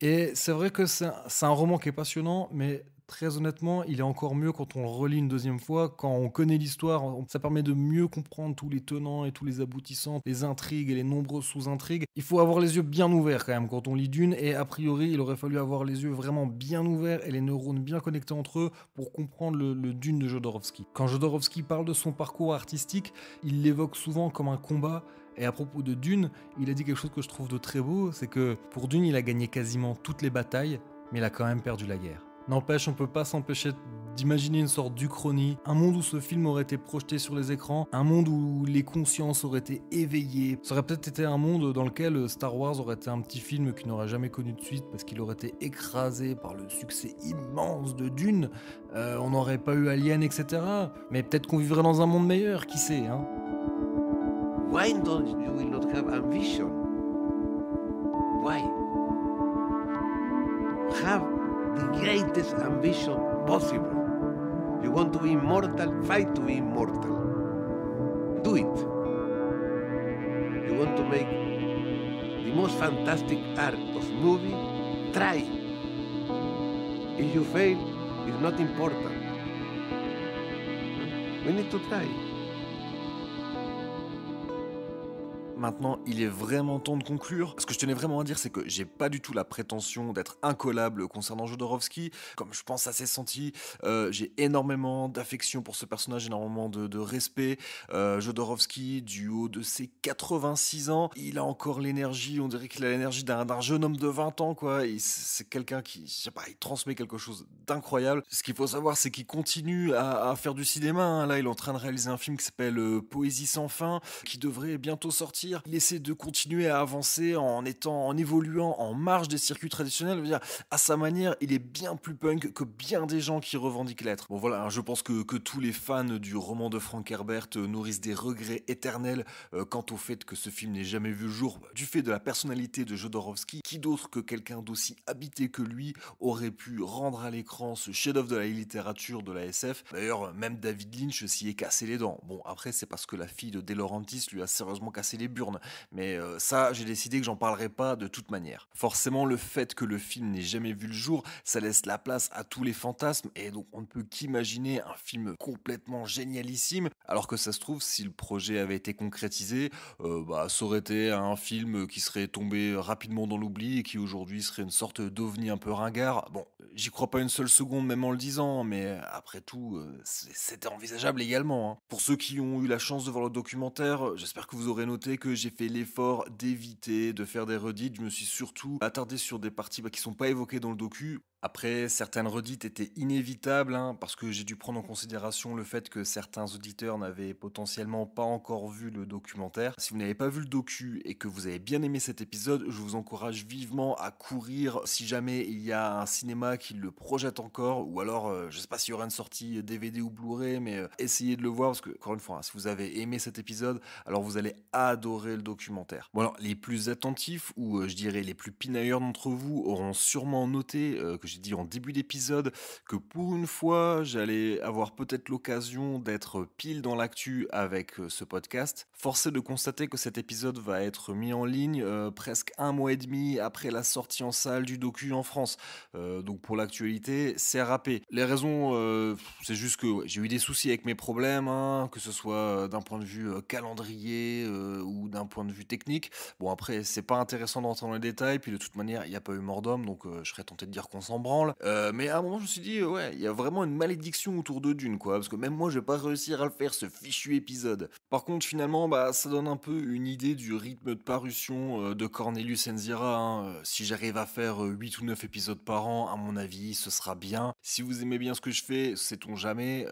Et c'est vrai que c'est un roman qui est passionnant, mais très honnêtement, il est encore mieux quand on le relit une deuxième fois, quand on connaît l'histoire. Ça permet de mieux comprendre tous les tenants et tous les aboutissants, les intrigues et les nombreuses sous-intrigues. Il faut avoir les yeux bien ouverts quand même quand on lit Dune, et a priori, il aurait fallu avoir les yeux vraiment bien ouverts et les neurones bien connectés entre eux pour comprendre le Dune de Jodorowsky. Quand Jodorowsky parle de son parcours artistique, il l'évoque souvent comme un combat. Et à propos de Dune, il a dit quelque chose que je trouve de très beau, c'est que pour Dune, il a gagné quasiment toutes les batailles, mais il a quand même perdu la guerre. N'empêche, on peut pas s'empêcher d'imaginer une sorte d'Uchronie, un monde où ce film aurait été projeté sur les écrans, un monde où les consciences auraient été éveillées. Ça aurait peut-être été un monde dans lequel Star Wars aurait été un petit film qui n'aurait jamais connu de suite parce qu'il aurait été écrasé par le succès immense de Dune. On n'aurait pas eu Alien, etc. Mais peut-être qu'on vivrait dans un monde meilleur, qui sait, hein. Why don't you will not have ambition? Why? Have the greatest ambition possible. You want to be immortal? Fight to be immortal. Do it. You want to make the most fantastic art of movie? Try. If you fail, it's not important. We need to try. Maintenant, il est vraiment temps de conclure. Ce que je tenais vraiment à dire, c'est que j'ai pas du tout la prétention d'être incollable concernant Jodorowsky. Comme je pense, ça s'est senti. J'ai énormément d'affection pour ce personnage, énormément de respect. Jodorowsky, du haut de ses 86 ans, il a encore l'énergie, on dirait qu'il a l'énergie d'un jeune homme de 20 ans, quoi. C'est quelqu'un qui, je sais pas, il transmet quelque chose d'incroyable. Ce qu'il faut savoir, c'est qu'il continue à faire du cinéma. Hein. Là, il est en train de réaliser un film qui s'appelle Poésie sans fin, qui devrait bientôt sortir. Il essaie de continuer à avancer en évoluant en marge des circuits traditionnels. Je veux dire, à sa manière, il est bien plus punk que bien des gens qui revendiquent l'être. Bon voilà, je pense que tous les fans du roman de Frank Herbert nourrissent des regrets éternels quant au fait que ce film n'ait jamais vu le jour. Du fait de la personnalité de Jodorowsky, qui d'autre que quelqu'un d'aussi habité que lui aurait pu rendre à l'écran ce chef-d'œuvre de la littérature, de la SF. D'ailleurs, même David Lynch s'y est cassé les dents. Bon, après, c'est parce que la fille de De Laurentiis lui a sérieusement cassé les burnes. burne. Mais ça, j'ai décidé que j'en parlerai pas de toute manière. Forcément, le fait que le film n'ait jamais vu le jour, ça laisse la place à tous les fantasmes, et donc on ne peut qu'imaginer un film complètement génialissime, alors que ça se trouve, si le projet avait été concrétisé, ça aurait été un film qui serait tombé rapidement dans l'oubli et qui aujourd'hui serait une sorte d'ovni un peu ringard. Bon, j'y crois pas une seule seconde, même en le disant, mais après tout, c'était envisageable également, hein. Pour ceux qui ont eu la chance de voir le documentaire, j'espère que vous aurez noté que j'ai fait l'effort d'éviter de faire des redites. Je me suis surtout attardé sur des parties qui sont pas évoquées dans le docu. Après, certaines redites étaient inévitables, hein, parce que j'ai dû prendre en considération le fait que certains auditeurs n'avaient potentiellement pas encore vu le documentaire. Si vous n'avez pas vu le docu et que vous avez bien aimé cet épisode, je vous encourage vivement à courir si jamais il y a un cinéma qui le projette encore, ou alors, je sais pas s'il y aura une sortie DVD ou Blu-ray, mais essayez de le voir, parce que, encore une fois, hein, si vous avez aimé cet épisode, alors vous allez adorer le documentaire. Bon alors, les plus attentifs, ou je dirais les plus pinailleurs d'entre vous, auront sûrement noté que j'ai dit en début d'épisode que pour une fois, j'allais avoir peut-être l'occasion d'être pile dans l'actu avec ce podcast. Force est de constater que cet épisode va être mis en ligne presque 1 mois et demi après la sortie en salle du docu en France. Donc pour l'actualité, c'est râpé. Les raisons, c'est juste que j'ai eu des soucis avec mes problèmes, hein, que ce soit d'un point de vue calendrier ou d'un point de vue technique. Bon après, c'est pas intéressant d'entrer dans les détails, puis de toute manière, il n'y a pas eu mort d'homme, donc je serais tenté de dire qu'on s'en branle. Mais à un moment, je me suis dit, ouais, il y a vraiment une malédiction autour de Dune, quoi, parce que même moi, je vais pas réussir à le faire, ce fichu épisode. Par contre, finalement, ça donne un peu une idée du rythme de parution de Cornelius Enzira, hein. Si j'arrive à faire 8 ou 9 épisodes par an, à mon avis, ce sera bien. Si vous aimez bien ce que je fais, sait-on jamais,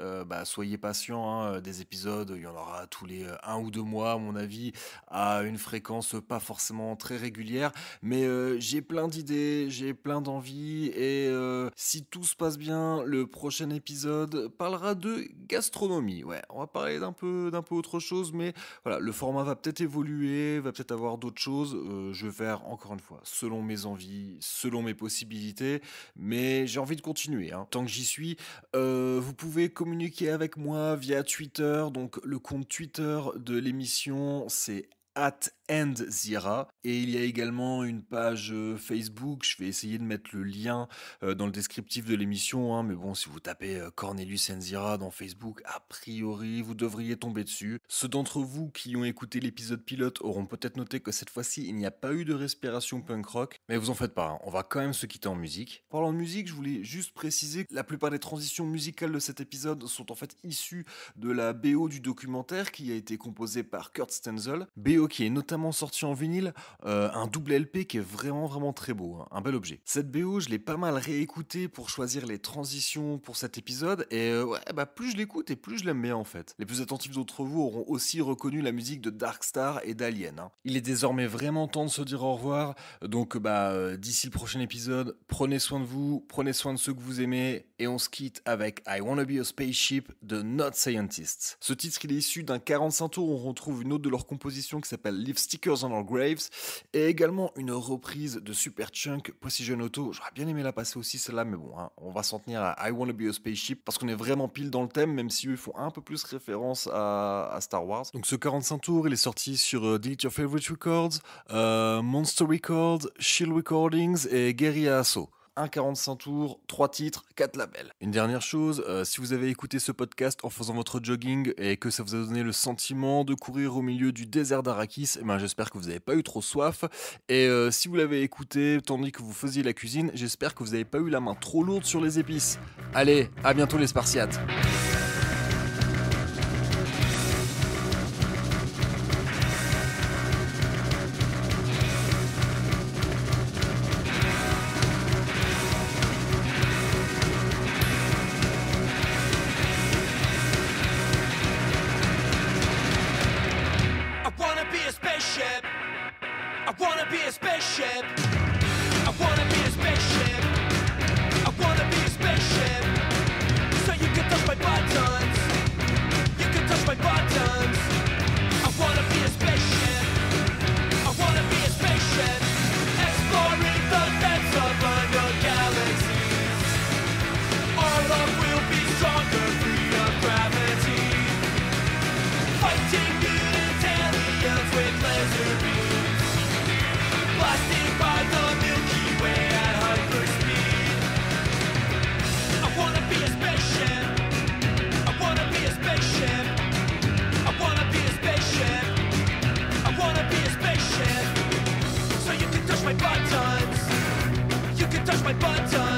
soyez patients, hein, des épisodes, il y en aura tous les 1 ou 2 mois, à mon avis, à une fréquence pas forcément très régulière, mais j'ai plein d'idées, j'ai plein d'envies, et si tout se passe bien, le prochain épisode parlera de gastronomie. Ouais, on va parler d'un peu autre chose, mais voilà, le format va peut-être évoluer, va peut-être avoir d'autres choses. Je vais faire, encore une fois, selon mes envies, selon mes possibilités, mais j'ai envie de continuer, hein. Tant que j'y suis, vous pouvez communiquer avec moi via Twitter. Donc le compte Twitter de l'émission, c'est @endzira, et il y a également une page Facebook. Je vais essayer de mettre le lien dans le descriptif de l'émission, hein, mais bon, si vous tapez Cornelius Enzira dans Facebook, a priori vous devriez tomber dessus. Ceux d'entre vous qui ont écouté l'épisode pilote auront peut-être noté que cette fois-ci il n'y a pas eu de respiration punk rock, mais vous en faites pas, hein, on va quand même se quitter en musique. Parlant de musique, je voulais juste préciser que la plupart des transitions musicales de cet épisode sont en fait issues de la BO du documentaire qui a été composée par Kurt Stenzel, BO qui est notamment sorti en vinyle, un double LP qui est vraiment très beau, hein, un bel objet. Cette BO, je l'ai pas mal réécoutée pour choisir les transitions pour cet épisode, et plus je l'écoute et plus je l'aime bien en fait. Les plus attentifs d'entre vous auront aussi reconnu la musique de Darkstar et d'Alien, hein. Il est désormais vraiment temps de se dire au revoir, donc d'ici le prochain épisode, prenez soin de vous, prenez soin de ceux que vous aimez, et on se quitte avec I Wanna Be a Spaceship de Not Scientists. Ce titre, il est issu d'un 45 tours, on retrouve une autre de leurs compositions qui s'appelle Leave Stickers on Our Graves, et également une reprise de Superchunk, Precision Auto. J'aurais bien aimé la passer aussi celle-là, mais bon, hein, on va s'en tenir à I Wanna Be a Spaceship, parce qu'on est vraiment pile dans le thème, même si eux font un peu plus référence à Star Wars. Donc ce 45 tours, il est sorti sur Delete Your Favorite Records, Monster Records, Shield Recordings et Guerrilla Asso. Un 45 tours, 3 titres, 4 labels. Une dernière chose, si vous avez écouté ce podcast en faisant votre jogging et que ça vous a donné le sentiment de courir au milieu du désert d'Arrakis, j'espère que vous n'avez pas eu trop soif. Et si vous l'avez écouté tandis que vous faisiez la cuisine, j'espère que vous n'avez pas eu la main trop lourde sur les épices. Allez, à bientôt les Spartiates. I wanna be a spaceship. I wanna be a spaceship. I wanna be a spaceship. So you can touch my buttons. You can touch my buttons. I wanna be a spaceship. I wanna be a spaceship. Exploring the depths of unknown galaxies. Our love will be stronger, free of gravity. Fighting mutants, aliens with lasers. my buttons.